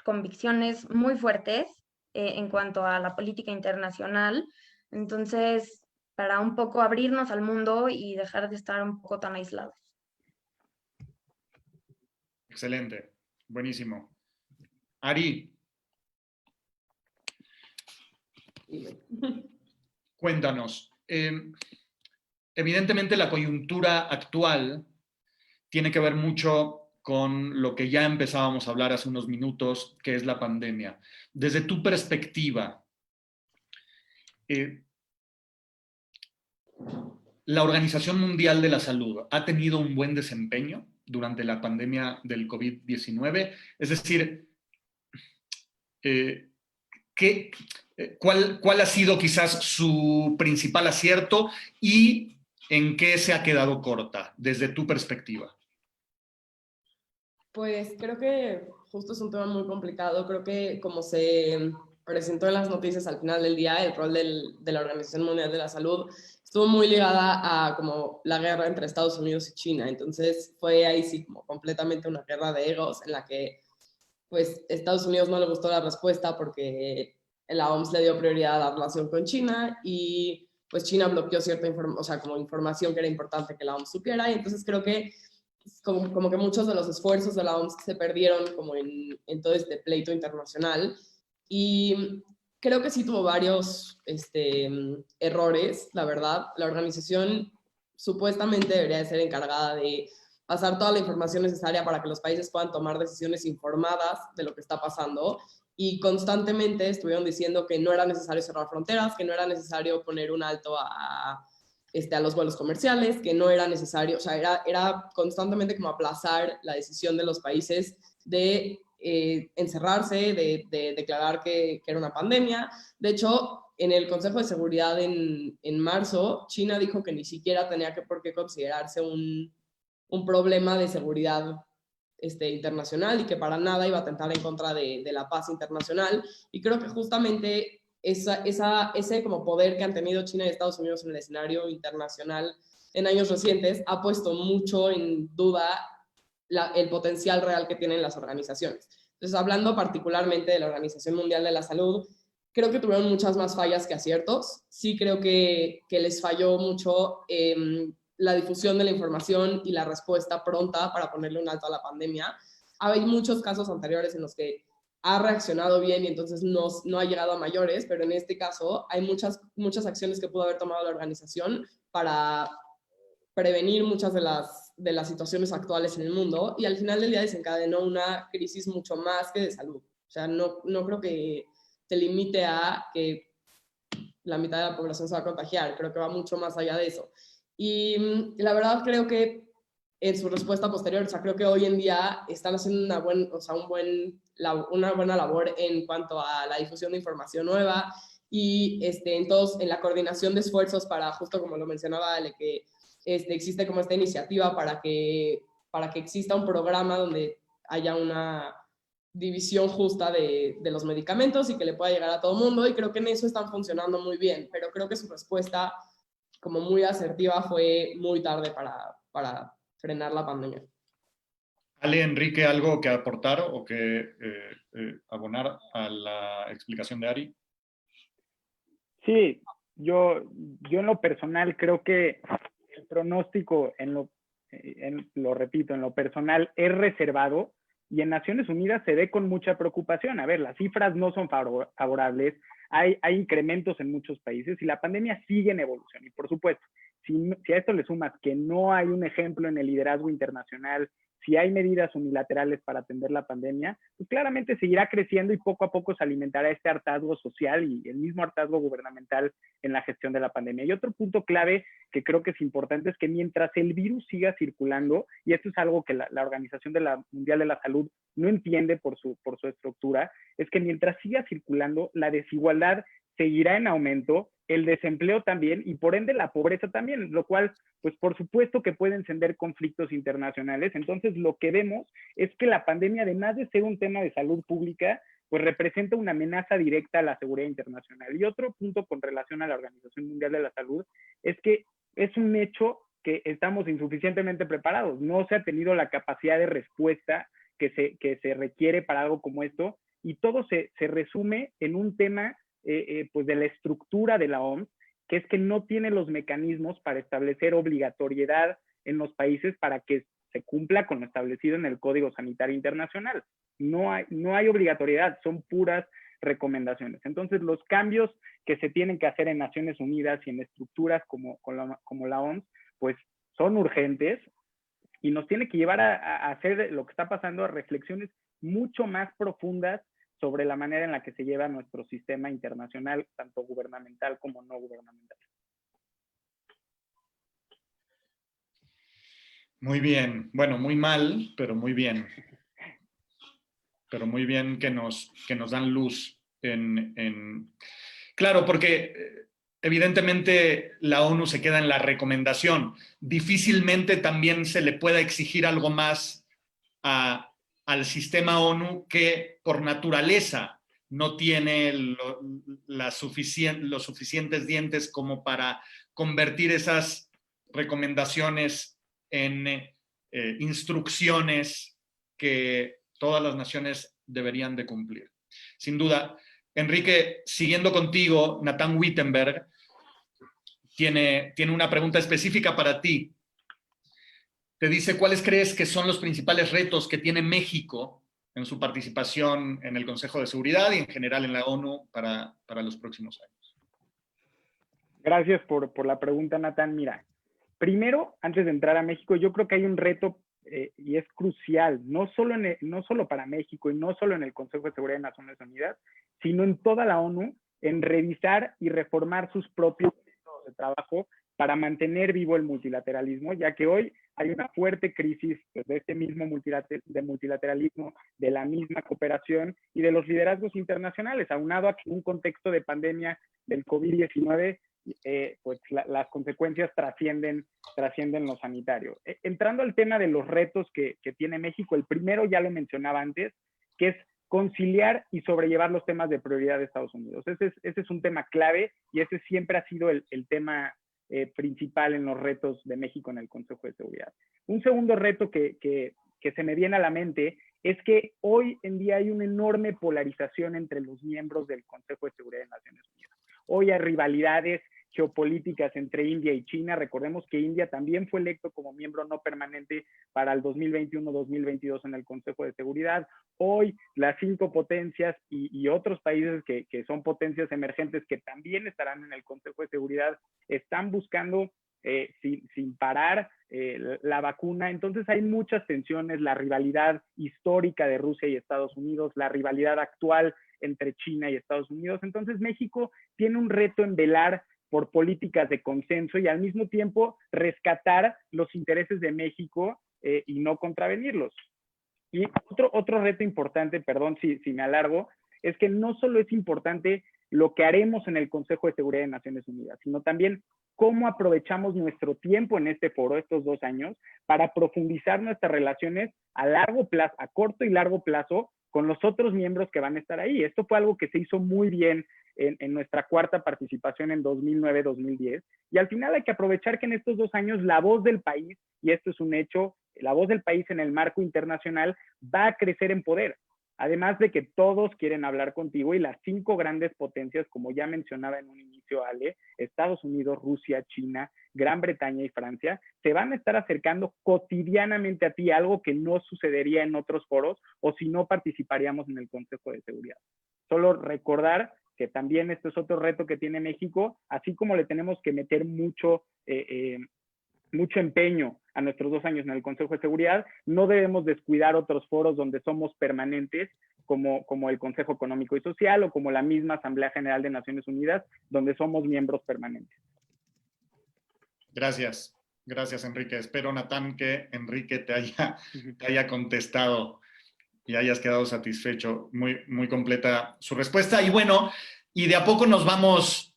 convicciones muy fuertes en cuanto a la política internacional. Entonces, para un poco abrirnos al mundo y dejar de estar un poco tan aislados. Excelente, buenísimo. Ari, cuéntanos. Evidentemente la coyuntura actual tiene que ver mucho con lo que ya empezábamos a hablar hace unos minutos, que es la pandemia. Desde tu perspectiva, ¿la Organización Mundial de la Salud ha tenido un buen desempeño durante la pandemia del COVID-19? Es decir, ¿cuál ha sido quizás su principal acierto y en qué se ha quedado corta desde tu perspectiva? Pues creo que justo es un tema muy complicado. Creo que como se presentó en las noticias al final del día, el rol de la Organización Mundial de la Salud estuvo muy ligada a como la guerra entre Estados Unidos y China. Entonces fue ahí sí como completamente una guerra de egos en la que pues Estados Unidos no le gustó la respuesta porque la OMS le dio prioridad a la relación con China y pues China bloqueó cierta información que era importante que la OMS supiera. Y entonces creo que como que muchos de los esfuerzos de la OMS se perdieron como en todo este pleito internacional. Y creo que sí tuvo varios errores, la verdad. La organización supuestamente debería de ser encargada de pasar toda la información necesaria para que los países puedan tomar decisiones informadas de lo que está pasando. Y constantemente estuvieron diciendo que no era necesario cerrar fronteras, que no era necesario poner un alto a los vuelos comerciales, que no era necesario, o sea, era constantemente como aplazar la decisión de los países de encerrarse, de declarar que era una pandemia. De hecho, en el Consejo de Seguridad en marzo, China dijo que ni siquiera tenía por qué considerarse un problema de seguridad internacional y que para nada iba a atentar en contra de la paz internacional. Y creo que justamente ese como poder que han tenido China y Estados Unidos en el escenario internacional en años recientes ha puesto mucho en duda el potencial real que tienen las organizaciones. Entonces, hablando particularmente de la Organización Mundial de la Salud, creo que tuvieron muchas más fallas que aciertos. Sí creo que les falló mucho la difusión de la información y la respuesta pronta para ponerle un alto a la pandemia. Hay muchos casos anteriores en los que ha reaccionado bien y entonces no ha llegado a mayores, pero en este caso hay muchas acciones que pudo haber tomado la organización para prevenir muchas de las situaciones actuales en el mundo, y al final del día desencadenó una crisis mucho más que de salud. O sea, no creo que te limite a que la mitad de la población se va a contagiar, creo que va mucho más allá de eso. Y la verdad creo que en su respuesta posterior, o sea, creo que hoy en día están haciendo una buena labor en cuanto a la difusión de información nueva y en la coordinación de esfuerzos para, justo como lo mencionaba Ale, que existe como esta iniciativa para que exista un programa donde haya una división justa de los medicamentos y que le pueda llegar a todo el mundo, y creo que en eso están funcionando muy bien, pero creo que su respuesta como muy asertiva fue muy tarde para frenar la pandemia. Ale, Enrique, ¿algo que aportar o que abonar a la explicación de Ari? Sí, yo en lo personal creo que el pronóstico, lo repito, en lo personal es reservado, y en Naciones Unidas se ve con mucha preocupación. A ver, las cifras no son favorables, hay incrementos en muchos países y la pandemia sigue en evolución. Y por supuesto, si a esto le sumas que no hay un ejemplo en el liderazgo internacional, si hay medidas unilaterales para atender la pandemia, pues claramente seguirá creciendo y poco a poco se alimentará este hartazgo social y el mismo hartazgo gubernamental en la gestión de la pandemia. Y otro punto clave que creo que es importante es que mientras el virus siga circulando, y esto es algo que la Organización Mundial de la Salud no entiende por su estructura, es que mientras siga circulando, la desigualdad seguirá en aumento, el desempleo también, y por ende la pobreza también, lo cual, pues por supuesto que puede encender conflictos internacionales. Entonces, lo que vemos es que la pandemia, además de ser un tema de salud pública, pues representa una amenaza directa a la seguridad internacional. Y otro punto con relación a la Organización Mundial de la Salud es que es un hecho que estamos insuficientemente preparados. No se ha tenido la capacidad de respuesta que se requiere para algo como esto, y todo se resume en un tema pues de la estructura de la OMS, que es que no tiene los mecanismos para establecer obligatoriedad en los países para que se cumpla con lo establecido en el Código Sanitario Internacional. No hay obligatoriedad, son puras recomendaciones. Entonces, los cambios que se tienen que hacer en Naciones Unidas y en estructuras como la OMS, pues son urgentes y nos tiene que llevar a hacer lo que está pasando, a reflexiones mucho más profundas sobre la manera en la que se lleva nuestro sistema internacional, tanto gubernamental como no gubernamental. Muy bien. Bueno, muy mal, pero muy bien. Pero muy bien que nos dan luz Claro, porque evidentemente la ONU se queda en la recomendación. Difícilmente también se le pueda exigir algo más al sistema ONU, que por naturaleza no tiene los suficientes dientes como para convertir esas recomendaciones en instrucciones que todas las naciones deberían de cumplir. Sin duda. Enrique, siguiendo contigo, Nathan Wittenberg tiene una pregunta específica para ti. Te dice, ¿cuáles crees que son los principales retos que tiene México en su participación en el Consejo de Seguridad y en general en la ONU para los próximos años? Gracias por la pregunta, Nathan. Mira, primero, antes de entrar a México, yo creo que hay un reto y es crucial, no solo para México y no solo en el Consejo de Seguridad de Naciones Unidas, sino en toda la ONU, en revisar y reformar sus propios métodos de trabajo para mantener vivo el multilateralismo, ya que hoy hay una fuerte crisis de este mismo multilateralismo, de la misma cooperación y de los liderazgos internacionales, aunado a que en un contexto de pandemia del COVID-19, pues las consecuencias trascienden lo sanitario. Entrando al tema de los retos que tiene México, el primero ya lo mencionaba antes, que es conciliar y sobrellevar los temas de prioridad de Estados Unidos. Ese es un tema clave y ese siempre ha sido el tema principal en los retos de México en el Consejo de Seguridad. Un segundo reto que se me viene a la mente es que hoy en día hay una enorme polarización entre los miembros del Consejo de Seguridad de Naciones Unidas. Hoy hay rivalidades geopolíticas entre India y China. Recordemos que India también fue electo como miembro no permanente para el 2021-2022 en el Consejo de Seguridad. Hoy las 5 potencias y otros países que son potencias emergentes que también estarán en el Consejo de Seguridad están buscando sin parar la vacuna. Entonces hay muchas tensiones, la rivalidad histórica de Rusia y Estados Unidos, la rivalidad actual entre China y Estados Unidos. Entonces México tiene un reto en velar por políticas de consenso y al mismo tiempo rescatar los intereses de México y no contravenirlos. Y otro reto importante, perdón si me alargo, es que no solo es importante lo que haremos en el Consejo de Seguridad de Naciones Unidas, sino también cómo aprovechamos nuestro tiempo en este foro, estos 2 años, para profundizar nuestras relaciones a largo plazo, a corto y largo plazo, con los otros miembros que van a estar ahí. Esto fue algo que se hizo muy bien en nuestra 4ª participación en 2009-2010. Y al final hay que aprovechar que en estos 2 años la voz del país, y esto es un hecho, la voz del país en el marco internacional va a crecer en poder. Además de que todos quieren hablar contigo y las 5 grandes potencias, como ya mencionaba en un inicio Ale, Estados Unidos, Rusia, China, Gran Bretaña y Francia, se van a estar acercando cotidianamente a ti, algo que no sucedería en otros foros o si no participaríamos en el Consejo de Seguridad. Solo recordar que también este es otro reto que tiene México, así como le tenemos que meter mucho empeño a nuestros 2 años en el Consejo de Seguridad, no debemos descuidar otros foros donde somos permanentes, como el Consejo Económico y Social o como la misma Asamblea General de Naciones Unidas, donde somos miembros permanentes. Gracias, Enrique. Espero, Nathan, que Enrique te haya contestado y hayas quedado satisfecho. Muy, muy completa su respuesta. Y bueno, y de a poco nos vamos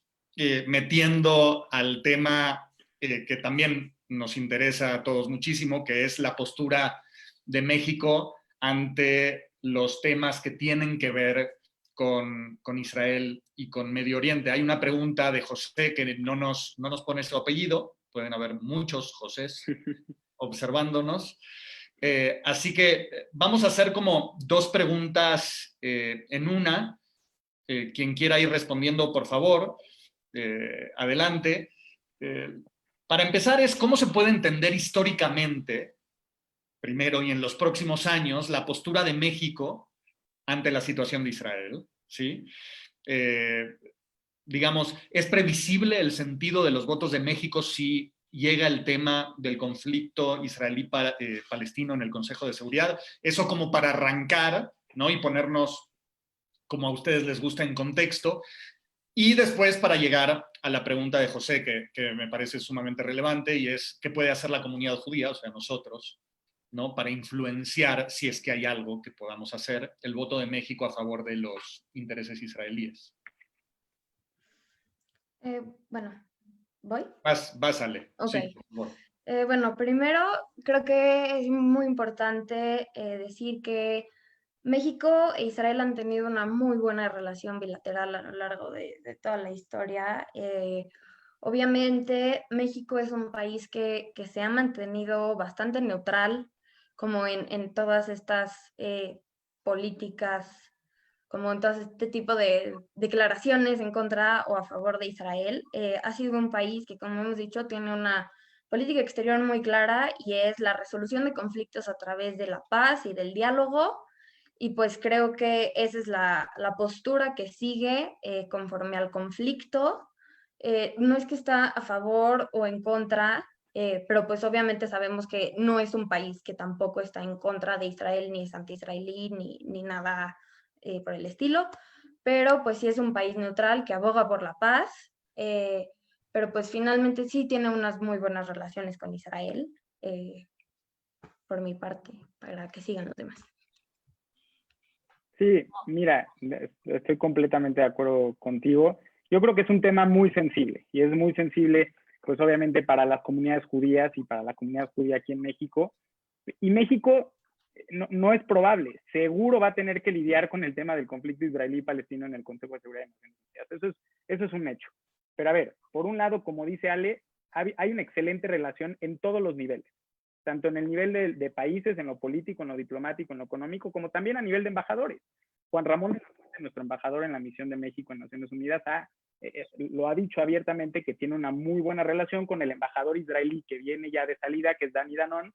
metiendo al tema que también nos interesa a todos muchísimo, que es la postura de México ante los temas que tienen que ver con Israel y con Medio Oriente. Hay una pregunta de José que no nos pone su apellido, pueden haber muchos Josés observándonos. Así que vamos a hacer como dos preguntas en una. Quien quiera ir respondiendo, por favor, adelante. Para empezar es cómo se puede entender históricamente, primero y en los próximos años, la postura de México ante la situación de Israel, ¿sí? Digamos, ¿es previsible el sentido de los votos de México si llega el tema del conflicto israelí-palestino en el Consejo de Seguridad? Eso como para arrancar, ¿no? Y ponernos, como a ustedes les gusta, en contexto. Y después para llegar a la pregunta de José, que me parece sumamente relevante, y es, ¿qué puede hacer la comunidad judía, o sea, nosotros, ¿no? Para influenciar, si es que hay algo que podamos hacer, el voto de México a favor de los intereses israelíes? Bueno, ¿voy? Vas Ale. Ok. Sí, por favor. Bueno, primero creo que es muy importante decir que México e Israel han tenido una muy buena relación bilateral a lo largo de toda la historia. Obviamente, México es un país que se ha mantenido bastante neutral, como en todas estas políticas, como en todo este tipo de declaraciones en contra o a favor de Israel. Ha sido un país que, como hemos dicho, tiene una política exterior muy clara y es la resolución de conflictos a través de la paz y del diálogo. Y pues creo que esa es la postura que sigue conforme al conflicto. No es que está a favor o en contra, pero pues obviamente sabemos que no es un país que tampoco está en contra de Israel, ni es anti-israelí, ni nada por el estilo, pero pues sí es un país neutral que aboga por la paz, pero pues finalmente sí tiene unas muy buenas relaciones con Israel, por mi parte, para que sigan los demás. Sí, mira, estoy completamente de acuerdo contigo. Yo creo que es un tema muy sensible y es muy sensible, pues obviamente para las comunidades judías y para la comunidad judía aquí en México. Y México no es probable, seguro va a tener que lidiar con el tema del conflicto israelí-palestino en el Consejo de Seguridad de Naciones Unidas. Eso es un hecho. Pero a ver, por un lado, como dice Ale, hay una excelente relación en todos los niveles, tanto en el nivel de países, en lo político, en lo diplomático, en lo económico, como también a nivel de embajadores. Juan Ramón, nuestro embajador en la misión de México en Naciones Unidas, lo ha dicho abiertamente que tiene una muy buena relación con el embajador israelí que viene ya de salida, que es Dani Danon,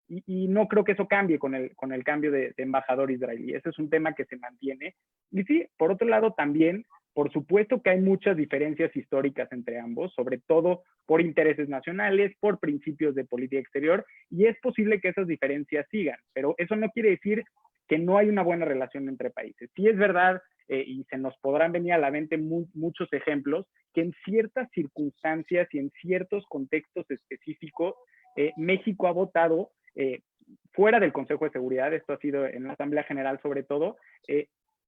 y no creo que eso cambie con el cambio de embajador israelí. Ese es un tema que se mantiene. Y sí, por otro lado también, por supuesto que hay muchas diferencias históricas entre ambos, sobre todo por intereses nacionales, por principios de política exterior, y es posible que esas diferencias sigan, pero eso no quiere decir que no hay una buena relación entre países. Sí es verdad, y se nos podrán venir a la mente muchos ejemplos, que en ciertas circunstancias y en ciertos contextos específicos, México ha votado fuera del Consejo de Seguridad, esto ha sido en la Asamblea General sobre todo,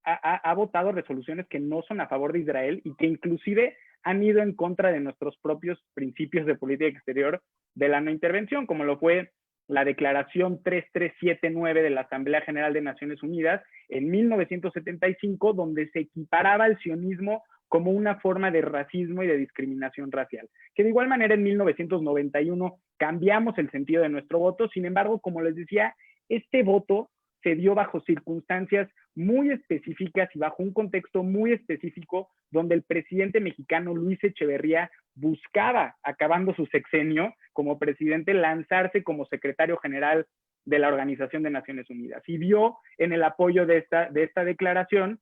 ha votado resoluciones que no son a favor de Israel y que inclusive han ido en contra de nuestros propios principios de política exterior de la no intervención, como lo fue la Declaración 3379 de la Asamblea General de Naciones Unidas en 1975, donde se equiparaba el sionismo como una forma de racismo y de discriminación racial. Que de igual manera en 1991 cambiamos el sentido de nuestro voto, sin embargo, como les decía, este voto se dio bajo circunstancias muy específicas y bajo un contexto muy específico donde el presidente mexicano Luis Echeverría buscaba, acabando su sexenio como presidente, lanzarse como secretario general de la Organización de Naciones Unidas y vio en el apoyo de esta declaración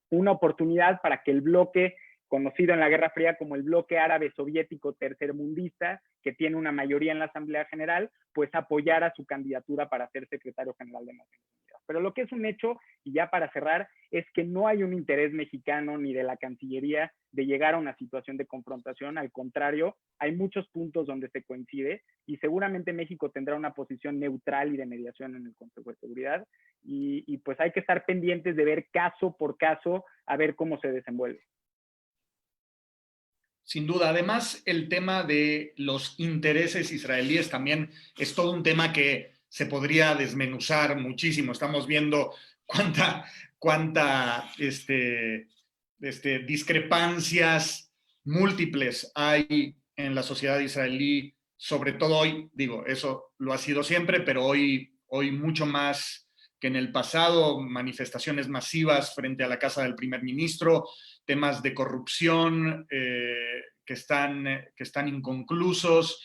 una oportunidad para que el bloque conocido en la Guerra Fría como el bloque árabe soviético tercermundista, que tiene una mayoría en la Asamblea General, pues apoyara su candidatura para ser secretario general de Naciones Unidas. Pero lo que es un hecho, y ya para cerrar, es que no hay un interés mexicano ni de la Cancillería de llegar a una situación de confrontación. Al contrario, hay muchos puntos donde se coincide y seguramente México tendrá una posición neutral y de mediación en el Consejo de Seguridad y pues hay que estar pendientes de ver caso por caso a ver cómo se desenvuelve. Sin duda. Además, el tema de los intereses israelíes también es todo un tema que se podría desmenuzar muchísimo. Estamos viendo cuánta discrepancias múltiples hay en la sociedad israelí, sobre todo hoy, digo, eso lo ha sido siempre, pero hoy mucho más que en el pasado, manifestaciones masivas frente a la casa del primer ministro, temas de corrupción que están inconclusos,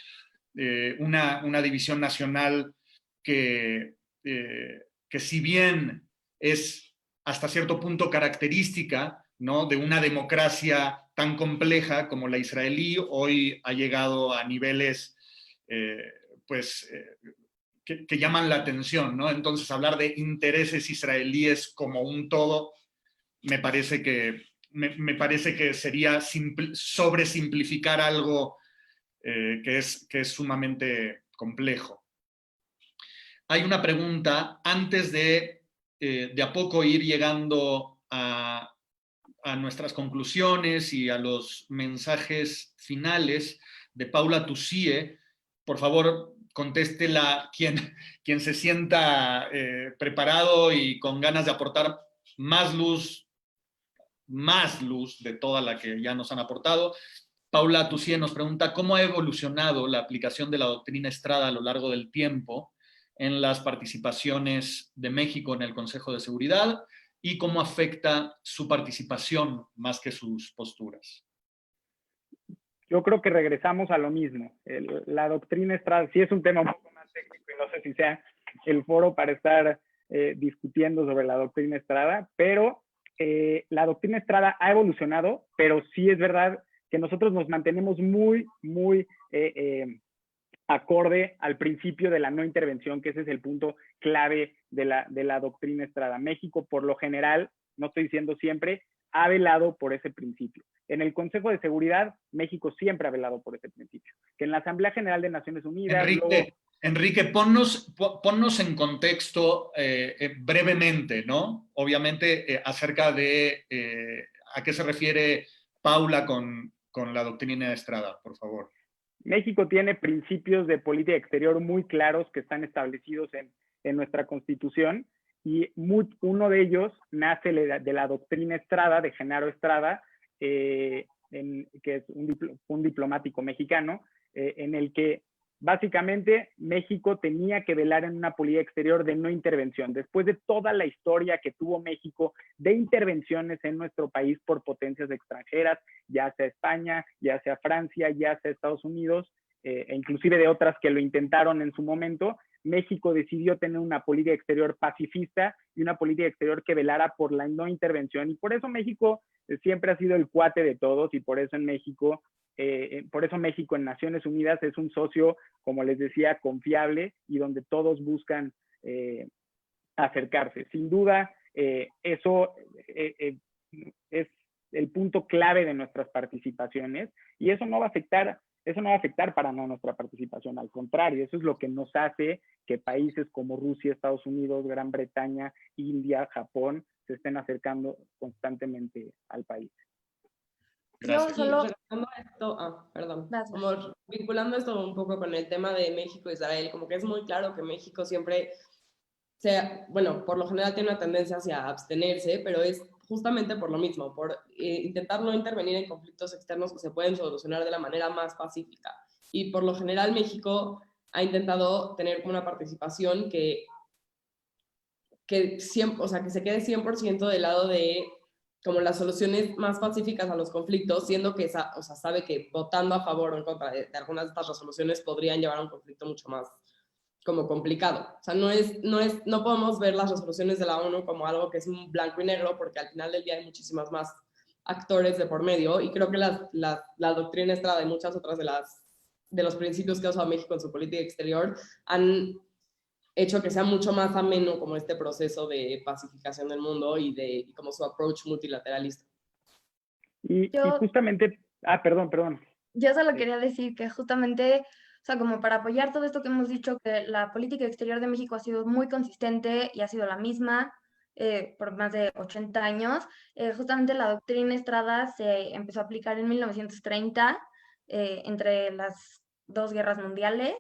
una división nacional que si bien es hasta cierto punto característica, ¿no?, de una democracia tan compleja como la israelí, hoy ha llegado a niveles que llaman la atención, ¿no? Entonces, hablar de intereses israelíes como un todo me parece que sería sobresimplificar algo que es sumamente complejo. Hay una pregunta antes de a poco ir llegando a nuestras conclusiones y a los mensajes finales de Paula Tucie. Por favor, contéstela quien se sienta preparado y con ganas de aportar más luz de toda la que ya nos han aportado. Paula Tucie nos pregunta cómo ha evolucionado la aplicación de la doctrina Estrada a lo largo del tiempo en las participaciones de México en el Consejo de Seguridad y cómo afecta su participación más que sus posturas. Yo creo que regresamos a lo mismo. La doctrina Estrada sí es un tema un poco más técnico y no sé si sea el foro para estar discutiendo sobre la doctrina Estrada, pero la doctrina Estrada ha evolucionado, pero sí es verdad que nosotros nos mantenemos muy acorde al principio de la no intervención, que ese es el punto clave de la doctrina Estrada. México, por lo general, no estoy diciendo siempre, ha velado por ese principio. En el Consejo de Seguridad, México siempre ha velado por ese principio. Que en la Asamblea General de Naciones Unidas... Enrique, ponnos en contexto brevemente, ¿no? Obviamente, acerca de a qué se refiere Paula con la doctrina Estrada, por favor. México tiene principios de política exterior muy claros que están establecidos en nuestra Constitución y uno de ellos nace de la doctrina Estrada, de Genaro Estrada, que es un diplomático mexicano, en el que básicamente México tenía que velar en una política exterior de no intervención. Después de toda la historia que tuvo México de intervenciones en nuestro país por potencias extranjeras, ya sea España, ya sea Francia, ya sea Estados Unidos, e inclusive de otras que lo intentaron en su momento, México decidió tener una política exterior pacifista y una política exterior que velara por la no intervención. Y por eso México siempre ha sido el cuate de todos y por eso México en Naciones Unidas es un socio, como les decía, confiable y donde todos buscan acercarse. Sin duda, eso es el punto clave de nuestras participaciones y eso no va a afectar para nada nuestra participación. Al contrario, eso es lo que nos hace que países como Rusia, Estados Unidos, Gran Bretaña, India, Japón se estén acercando constantemente al país. Gracias. Yo solo... como vinculando esto un poco con el tema de México e Israel, como que es muy claro que México siempre, por lo general tiene una tendencia hacia abstenerse, pero es justamente por lo mismo, por intentar no intervenir en conflictos externos que se pueden solucionar de la manera más pacífica. Y por lo general México ha intentado tener una participación que se quede 100% del lado de como las soluciones más pacíficas a los conflictos, siendo que sabe que votando a favor o en contra de algunas de estas resoluciones podrían llevar a un conflicto mucho más como complicado. O sea, no podemos ver las resoluciones de la ONU como algo que es un blanco y negro, porque al final del día hay muchísimas más actores de por medio, y creo que la doctrina Estrada y muchas otras de los principios que ha usado México en su política exterior han hecho que sea mucho más ameno como este proceso de pacificación del mundo y como su approach multilateralista. Y justamente... perdón. Yo solo quería decir que justamente, o sea, como para apoyar todo esto que hemos dicho, que la política exterior de México ha sido muy consistente y ha sido la misma por más de 80 años. Justamente la doctrina Estrada se empezó a aplicar en 1930 entre las dos guerras mundiales.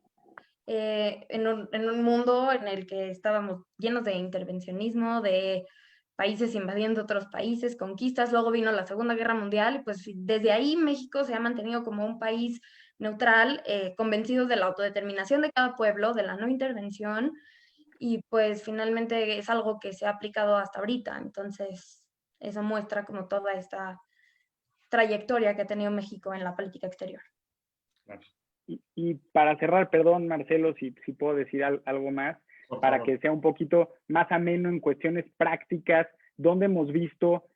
en un mundo en el que estábamos llenos de intervencionismo, de países invadiendo otros países, conquistas, luego vino la Segunda Guerra Mundial, y pues desde ahí México se ha mantenido como un país neutral, convencidos de la autodeterminación de cada pueblo, de la no intervención, y pues finalmente es algo que se ha aplicado hasta ahorita. Entonces, eso muestra como toda esta trayectoria que ha tenido México en la política exterior. Claro. Y para cerrar, perdón, Marcelo, si puedo decir algo más, para que sea un poquito más ameno en cuestiones prácticas, donde hemos visto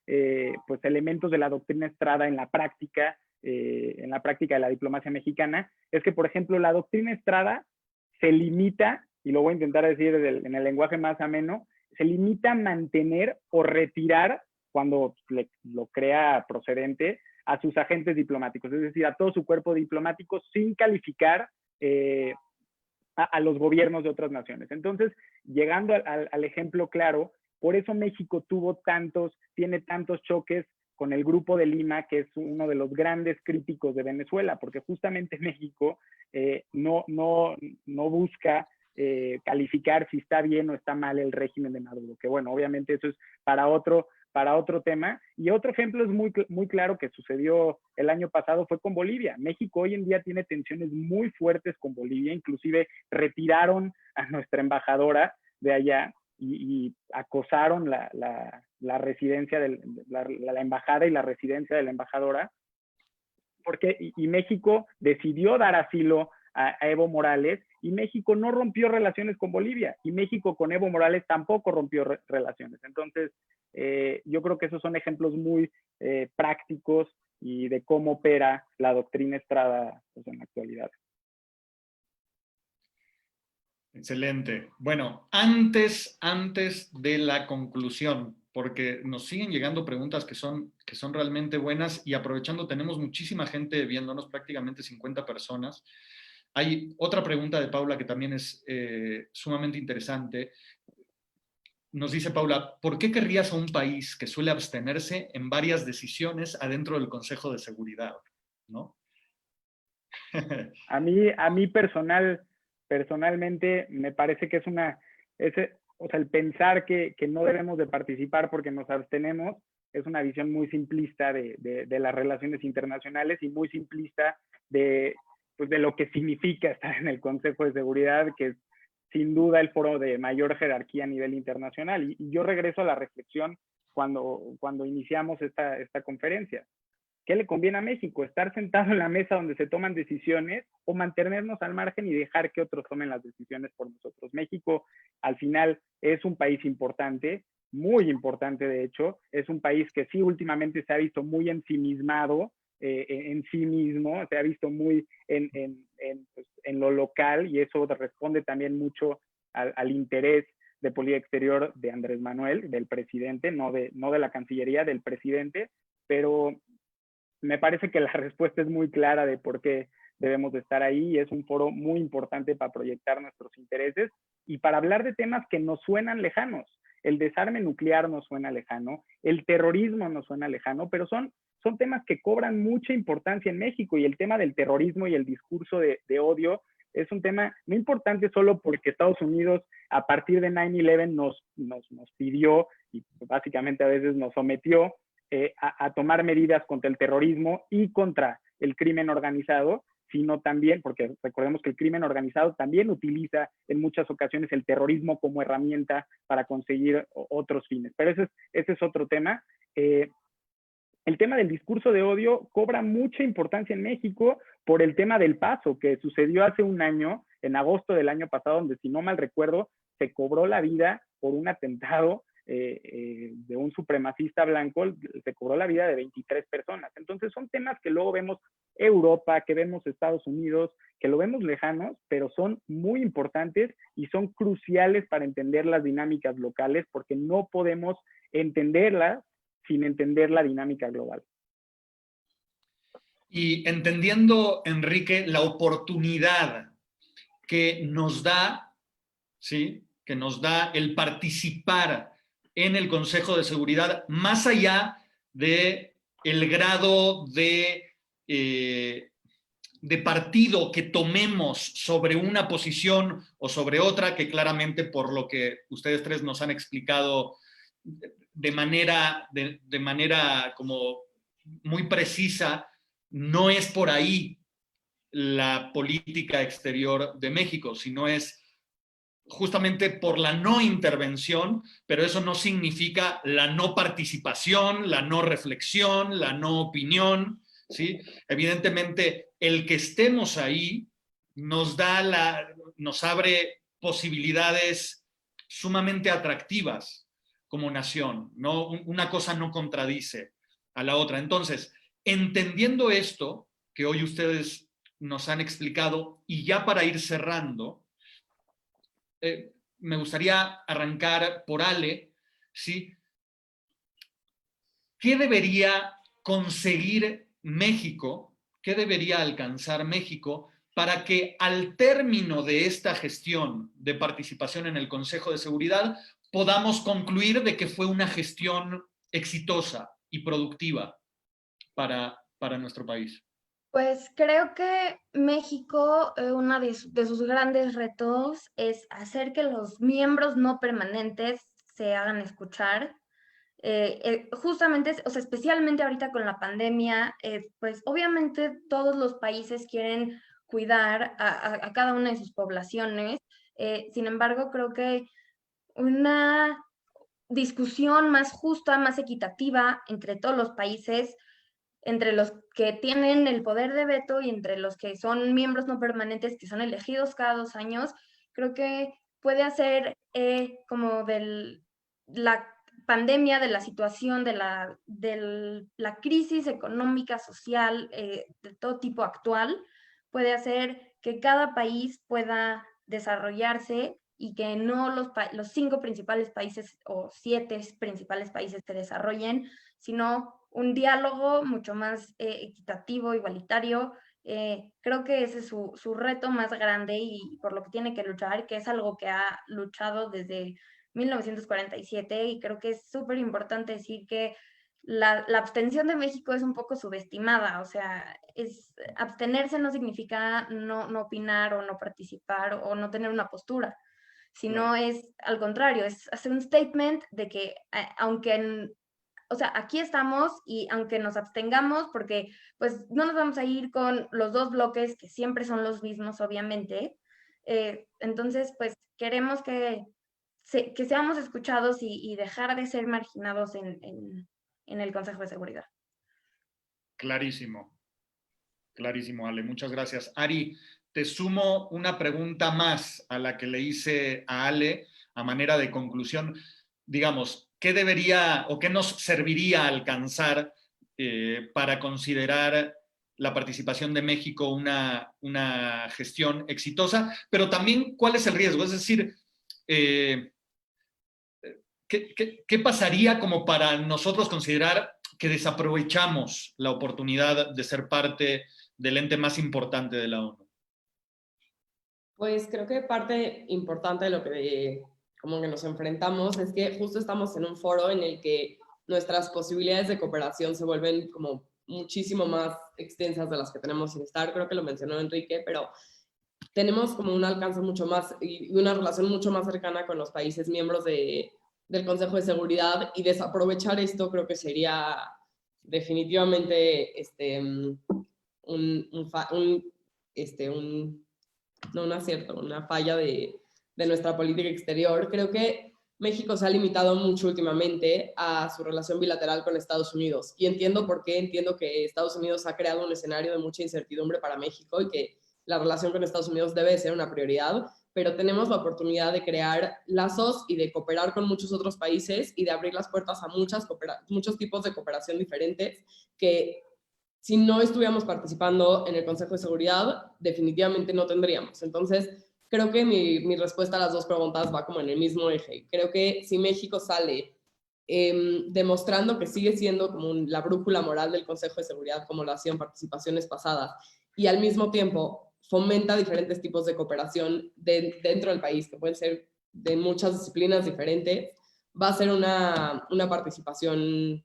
pues elementos de la doctrina Estrada en la práctica de la diplomacia mexicana, es que, por ejemplo, la doctrina Estrada se limita, y lo voy a intentar decir en el lenguaje más ameno, se limita a mantener o retirar, cuando lo crea procedente, a sus agentes diplomáticos, es decir, a todo su cuerpo diplomático, sin calificar a los gobiernos de otras naciones. Entonces, llegando al ejemplo claro, por eso México tiene tantos choques con el Grupo de Lima, que es uno de los grandes críticos de Venezuela, porque justamente México no busca calificar si está bien o está mal el régimen de Maduro, que bueno, obviamente eso es para otro tema. Y otro ejemplo es muy claro que sucedió el año pasado, fue con Bolivia. México hoy en día tiene tensiones muy fuertes con Bolivia, inclusive retiraron a nuestra embajadora de allá y acosaron la residencia la embajada y la residencia de la embajadora, y México decidió dar asilo a Evo Morales, y México no rompió relaciones con Bolivia, y México con Evo Morales tampoco rompió relaciones. Entonces, yo creo que esos son ejemplos muy prácticos y de cómo opera la doctrina Estrada pues, en la actualidad. Excelente. Bueno, antes de la conclusión, porque nos siguen llegando preguntas que son realmente buenas, y aprovechando, tenemos muchísima gente viéndonos, prácticamente 50 personas. Hay otra pregunta de Paula que también es sumamente interesante. Nos dice Paula, ¿por qué querrías a un país que suele abstenerse en varias decisiones adentro del Consejo de Seguridad? ¿No? A mí personalmente me parece que el pensar que no debemos de participar porque nos abstenemos es una visión muy simplista de las relaciones internacionales, y muy simplista de lo que significa estar en el Consejo de Seguridad, que es sin duda el foro de mayor jerarquía a nivel internacional. Y yo regreso a la reflexión cuando iniciamos esta conferencia. ¿Qué le conviene a México? ¿Estar sentado en la mesa donde se toman decisiones, o mantenernos al margen y dejar que otros tomen las decisiones por nosotros? México, al final, es un país importante, muy importante de hecho. Es un país que sí últimamente se ha visto muy ensimismado en sí mismo, se ha visto muy en lo local, y eso responde también mucho al interés de política exterior de Andrés Manuel, del presidente, no de la Cancillería, del presidente. Pero me parece que la respuesta es muy clara de por qué debemos de estar ahí, y es un foro muy importante para proyectar nuestros intereses y para hablar de temas que nos suenan lejanos. El desarme nuclear nos suena lejano, el terrorismo nos suena lejano, pero son temas que cobran mucha importancia en México, y el tema del terrorismo y el discurso de odio es un tema no importante solo porque Estados Unidos a partir de 9/11 nos pidió y básicamente a veces nos sometió a tomar medidas contra el terrorismo y contra el crimen organizado, sino también, porque recordemos que el crimen organizado también utiliza en muchas ocasiones el terrorismo como herramienta para conseguir otros fines. Pero ese es otro tema. El tema del discurso de odio cobra mucha importancia en México por el tema del Paso, que sucedió hace un año, en agosto del año pasado, donde, si no mal recuerdo, se cobró la vida por un atentado de un supremacista blanco, se cobró la vida de 23 personas. Entonces son temas que luego vemos Europa, que vemos Estados Unidos, que lo vemos lejanos, pero son muy importantes y son cruciales para entender las dinámicas locales, porque no podemos entenderlas sin entender la dinámica global. Y entendiendo, Enrique, la oportunidad que nos da, ¿sí?, que nos da el participar en el Consejo de Seguridad, más allá de el grado de de partido que tomemos sobre una posición o sobre otra, que claramente por lo que ustedes tres nos han explicado de manera como muy precisa, no es por ahí la política exterior de México, sino es justamente por la no intervención, pero eso no significa la no participación, la no reflexión, la no opinión, ¿sí? Evidentemente, el que estemos ahí nos abre posibilidades sumamente atractivas como nación, ¿no? Una cosa no contradice a la otra. Entonces, entendiendo esto que hoy ustedes nos han explicado, y ya para ir cerrando, me gustaría arrancar por Ale, ¿sí? ¿Qué debería conseguir México? ¿Qué debería alcanzar México para que al término de esta gestión de participación en el Consejo de Seguridad podamos concluir de que fue una gestión exitosa y productiva para nuestro país? Pues creo que México, uno de sus grandes retos es hacer que los miembros no permanentes se hagan escuchar. Justamente, o sea, especialmente ahorita con la pandemia, pues obviamente todos los países quieren cuidar a cada una de sus poblaciones. Sin embargo, creo que una discusión más justa, más equitativa entre todos los países, entre los que tienen el poder de veto y entre los que son miembros no permanentes que son elegidos cada 2 años, creo que puede hacer como la pandemia, de la situación, de la crisis económica, social, de todo tipo actual, puede hacer que cada país pueda desarrollarse y que no los 5 principales países o 7 principales países se desarrollen, sino un diálogo mucho más equitativo, igualitario. Creo que ese es su reto más grande y por lo que tiene que luchar, que es algo que ha luchado desde 1947, y creo que es súper importante decir que la abstención de México es un poco subestimada. O sea, abstenerse no significa no opinar o no participar o no tener una postura, sino es al contrario, es hacer un statement de que o sea, aquí estamos y aunque nos abstengamos, porque pues no nos vamos a ir con los 2 bloques que siempre son los mismos, obviamente. Entonces, pues queremos que seamos escuchados y dejar de ser marginados en el Consejo de Seguridad. Clarísimo, clarísimo, Ale. Muchas gracias. Ari, te sumo una pregunta más a la que le hice a Ale a manera de conclusión. Digamos, ¿qué debería o qué nos serviría alcanzar para considerar la participación de México una gestión exitosa? Pero también, ¿cuál es el riesgo? Es decir, ¿qué pasaría como para nosotros considerar que desaprovechamos la oportunidad de ser parte del ente más importante de la ONU? Pues creo que parte importante de lo que como que nos enfrentamos es que justo estamos en un foro en el que nuestras posibilidades de cooperación se vuelven como muchísimo más extensas de las que tenemos sin estar. Creo que lo mencionó Enrique, pero tenemos como un alcance mucho más y una relación mucho más cercana con los países miembros del Consejo de Seguridad, y desaprovechar esto creo que sería definitivamente no un acierto, una falla de nuestra política exterior. Creo que México se ha limitado mucho últimamente a su relación bilateral con Estados Unidos, y entiendo por qué. Entiendo que Estados Unidos ha creado un escenario de mucha incertidumbre para México y que la relación con Estados Unidos debe ser una prioridad, pero tenemos la oportunidad de crear lazos y de cooperar con muchos otros países y de abrir las puertas a muchos tipos de cooperación diferentes que, si no estuviéramos participando en el Consejo de Seguridad, definitivamente no tendríamos. Entonces, creo que mi respuesta a las 2 preguntas va como en el mismo eje. Creo que si México sale demostrando que sigue siendo como la brújula moral del Consejo de Seguridad, como lo hacía en participaciones pasadas, y al mismo tiempo fomenta diferentes tipos de cooperación dentro del país, que pueden ser de muchas disciplinas diferentes, va a ser una participación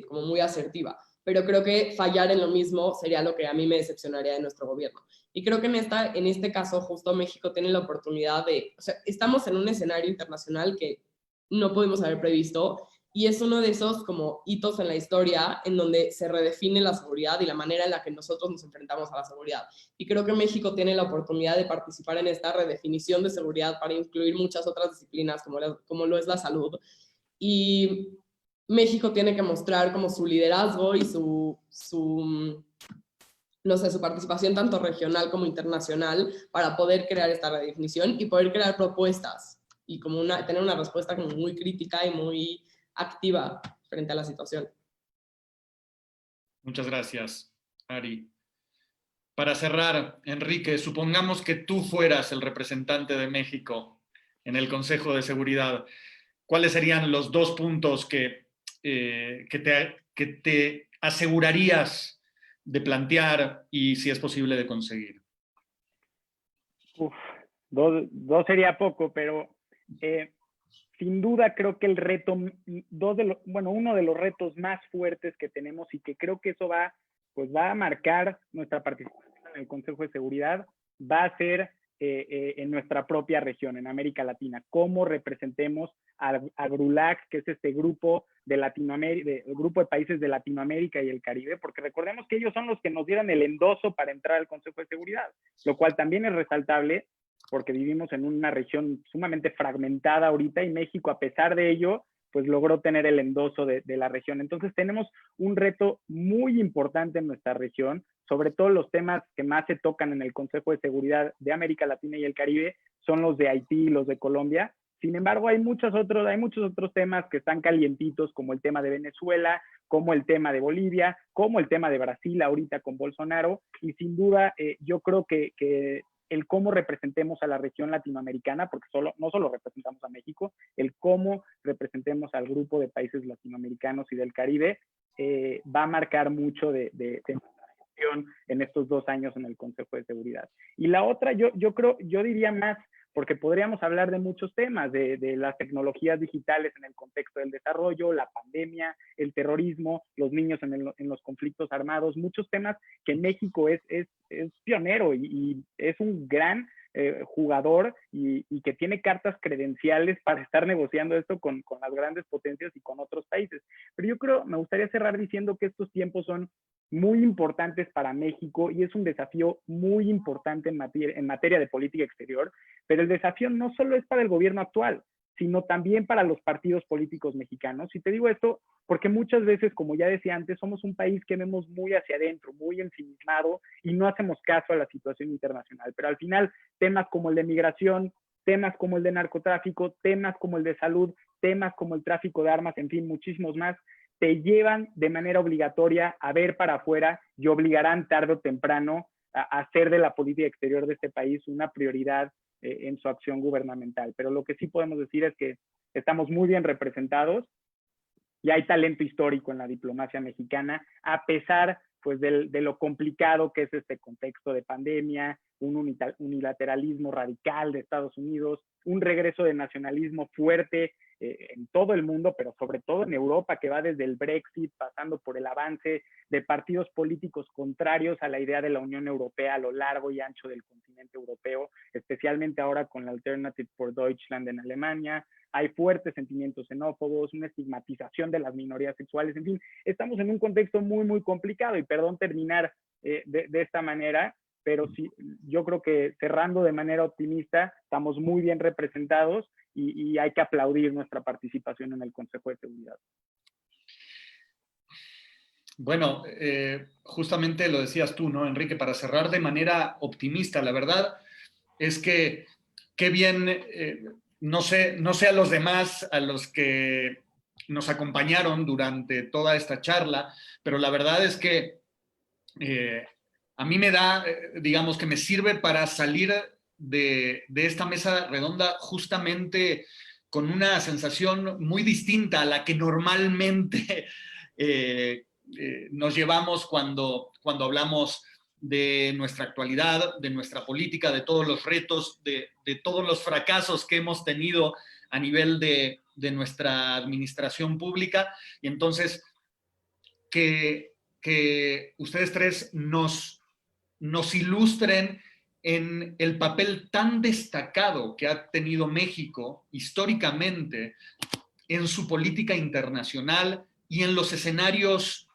como muy asertiva. pero creo que fallar en lo mismo sería lo que a mí me decepcionaría de nuestro gobierno. Y creo que en este caso justo México tiene la oportunidad o sea, estamos en un escenario internacional que no pudimos haber previsto, y es uno de esos como hitos en la historia en donde se redefine la seguridad y la manera en la que nosotros nos enfrentamos a la seguridad. Y creo que México tiene la oportunidad de participar en esta redefinición de seguridad para incluir muchas otras disciplinas como lo es la salud. Y México tiene que mostrar como su liderazgo y no sé, su participación tanto regional como internacional para poder crear esta redefinición y poder crear propuestas y como tener una respuesta como muy crítica y muy activa frente a la situación. Muchas gracias, Ari. Para cerrar, Enrique, supongamos que tú fueras el representante de México en el Consejo de Seguridad. ¿Cuáles serían los 2 puntos que te asegurarías de plantear y, si es posible, de conseguir? Dos sería poco, pero sin duda creo que el reto, uno de los retos más fuertes que tenemos y que creo que eso va a marcar nuestra participación en el Consejo de Seguridad, va a ser en nuestra propia región, en América Latina, cómo representemos a GRULAC, que es este grupo de Latinoamérica, el grupo de países de Latinoamérica y el Caribe, porque recordemos que ellos son los que nos dieron el endoso para entrar al Consejo de Seguridad, lo cual también es resaltable porque vivimos en una región sumamente fragmentada ahorita y México, a pesar de ello, pues logró tener el endoso de la región. Entonces tenemos un reto muy importante en nuestra región, sobre todo los temas que más se tocan en el Consejo de Seguridad de América Latina y el Caribe son los de Haití y los de Colombia. Sin embargo, hay muchos otros temas que están calientitos, como el tema de Venezuela, como el tema de Bolivia, como el tema de Brasil ahorita con Bolsonaro, y sin duda yo creo que el cómo representemos a la región latinoamericana, porque no solo representamos a México, el cómo representemos al grupo de países latinoamericanos y del Caribe, va a marcar mucho de en estos 2 años en el Consejo de Seguridad. Y la otra, yo diría más, porque podríamos hablar de muchos temas, de las tecnologías digitales en el contexto del desarrollo, la pandemia, el terrorismo, los niños en los conflictos armados, muchos temas que México es pionero y es un gran jugador y que tiene cartas credenciales para estar negociando esto con las grandes potencias y con otros países. Pero me gustaría cerrar diciendo que estos tiempos son muy importantes para México y es un desafío muy importante en materia de política exterior, pero el desafío no solo es para el gobierno actual, sino también para los partidos políticos mexicanos. Y te digo esto porque muchas veces, como ya decía antes, somos un país que vemos muy hacia adentro, muy ensimismado y no hacemos caso a la situación internacional. Pero al final, temas como el de migración, temas como el de narcotráfico, temas como el de salud, temas como el tráfico de armas, en fin, muchísimos más, te llevan de manera obligatoria a ver para afuera y obligarán tarde o temprano a hacer de la política exterior de este país una prioridad en su acción gubernamental. Pero lo que sí podemos decir es que estamos muy bien representados y hay talento histórico en la diplomacia mexicana, a pesar pues de lo complicado que es este contexto de pandemia, un unilateralismo radical de Estados Unidos, un regreso de nacionalismo fuerte en todo el mundo, pero sobre todo en Europa, que va desde el Brexit, pasando por el avance de partidos políticos contrarios a la idea de la Unión Europea a lo largo y ancho del continente europeo, especialmente ahora con la Alternative for Deutschland en Alemania. Hay fuertes sentimientos xenófobos, una estigmatización de las minorías sexuales, en fin, estamos en un contexto muy, muy complicado y perdón terminar de esta manera, pero sí, yo creo que cerrando de manera optimista, estamos muy bien representados y hay que aplaudir nuestra participación en el Consejo de Seguridad. Bueno, justamente lo decías tú, ¿no, Enrique? Para cerrar de manera optimista, la verdad es que qué bien, no sé a los demás, a los que nos acompañaron durante toda esta charla, pero la verdad es que a mí me da, digamos, que me sirve para salir de esta mesa redonda justamente con una sensación muy distinta a la que normalmente nos llevamos cuando hablamos de nuestra actualidad, de nuestra política, de todos los retos, de todos los fracasos que hemos tenido a nivel de nuestra administración pública. Y entonces, que que ustedes tres nos ilustren en el papel tan destacado que ha tenido México históricamente en su política internacional y en los escenarios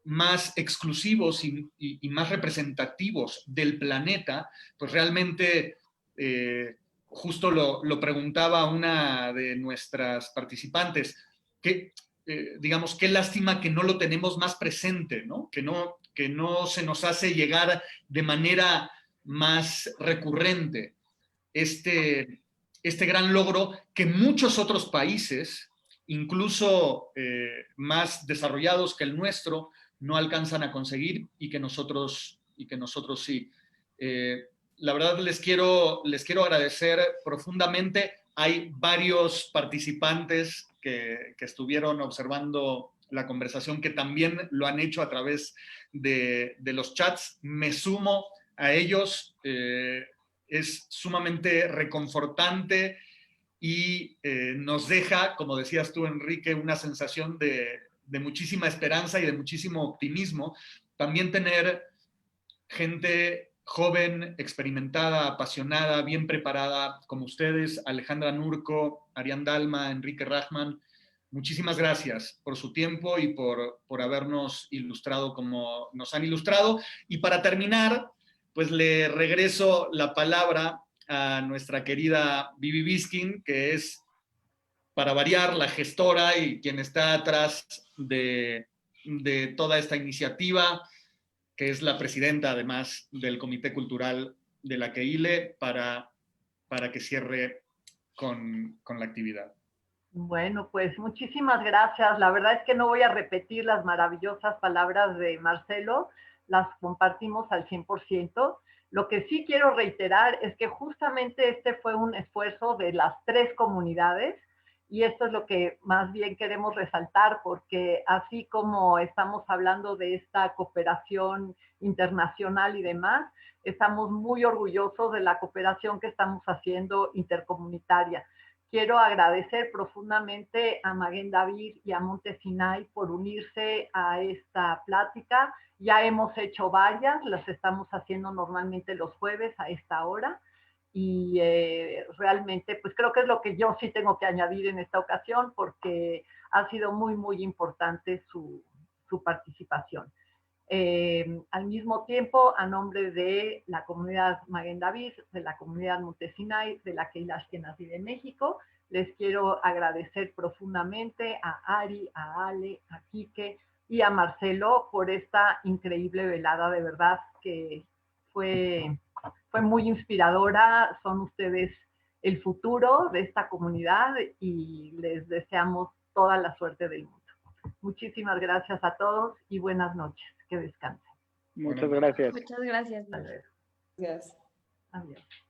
más exclusivos y más representativos del planeta. Pues realmente, justo lo preguntaba una de nuestras participantes, digamos, qué lástima que no lo tenemos más presente, ¿no? Que no se nos hace llegar de manera más recurrente este gran logro que muchos otros países, incluso más desarrollados que el nuestro, no alcanzan a conseguir y que nosotros sí. La verdad les quiero agradecer profundamente. Hay varios participantes que estuvieron observando la conversación que también lo han hecho a través de los chats. Me sumo a ellos. Es sumamente reconfortante y nos deja, como decías tú, Enrique, una sensación de muchísima esperanza y de muchísimo optimismo. También tener gente joven, experimentada, apasionada, bien preparada, como ustedes, Alejandra Nurco, Arián Dalma, Enrique Rachman. Muchísimas gracias por su tiempo y por habernos ilustrado como nos han ilustrado. Y para terminar, pues le regreso la palabra a nuestra querida Vivi Biskin, que es, para variar, la gestora y quien está atrás de toda esta iniciativa, que es la presidenta, además, del Comité Cultural de la CEILE, para que cierre con la actividad. Bueno, pues muchísimas gracias. La verdad es que no voy a repetir las maravillosas palabras de Marcelo, las compartimos al 100%. Lo que sí quiero reiterar es que justamente este fue un esfuerzo de las tres comunidades y esto es lo que más bien queremos resaltar, porque así como estamos hablando de esta cooperación internacional y demás, estamos muy orgullosos de la cooperación que estamos haciendo intercomunitaria. Quiero agradecer profundamente a Maguen David y a Monte Sinai por unirse a esta plática. Ya hemos hecho varias, las estamos haciendo normalmente los jueves a esta hora. Y realmente, pues creo que es lo que yo sí tengo que añadir en esta ocasión, porque ha sido muy, muy importante su participación. Al mismo tiempo, a nombre de la comunidad Maguen David, de la comunidad Monte Sinai, de la Keilah Ashkenazi de México, les quiero agradecer profundamente a Ari, a Ale, a Quique y a Marcelo por esta increíble velada, de verdad que fue muy inspiradora. Son ustedes el futuro de esta comunidad y les deseamos toda la suerte del mundo. Muchísimas gracias a todos y buenas noches. Que descansen. Muchas gracias. Muchas gracias. Hasta luego. Gracias. Adiós.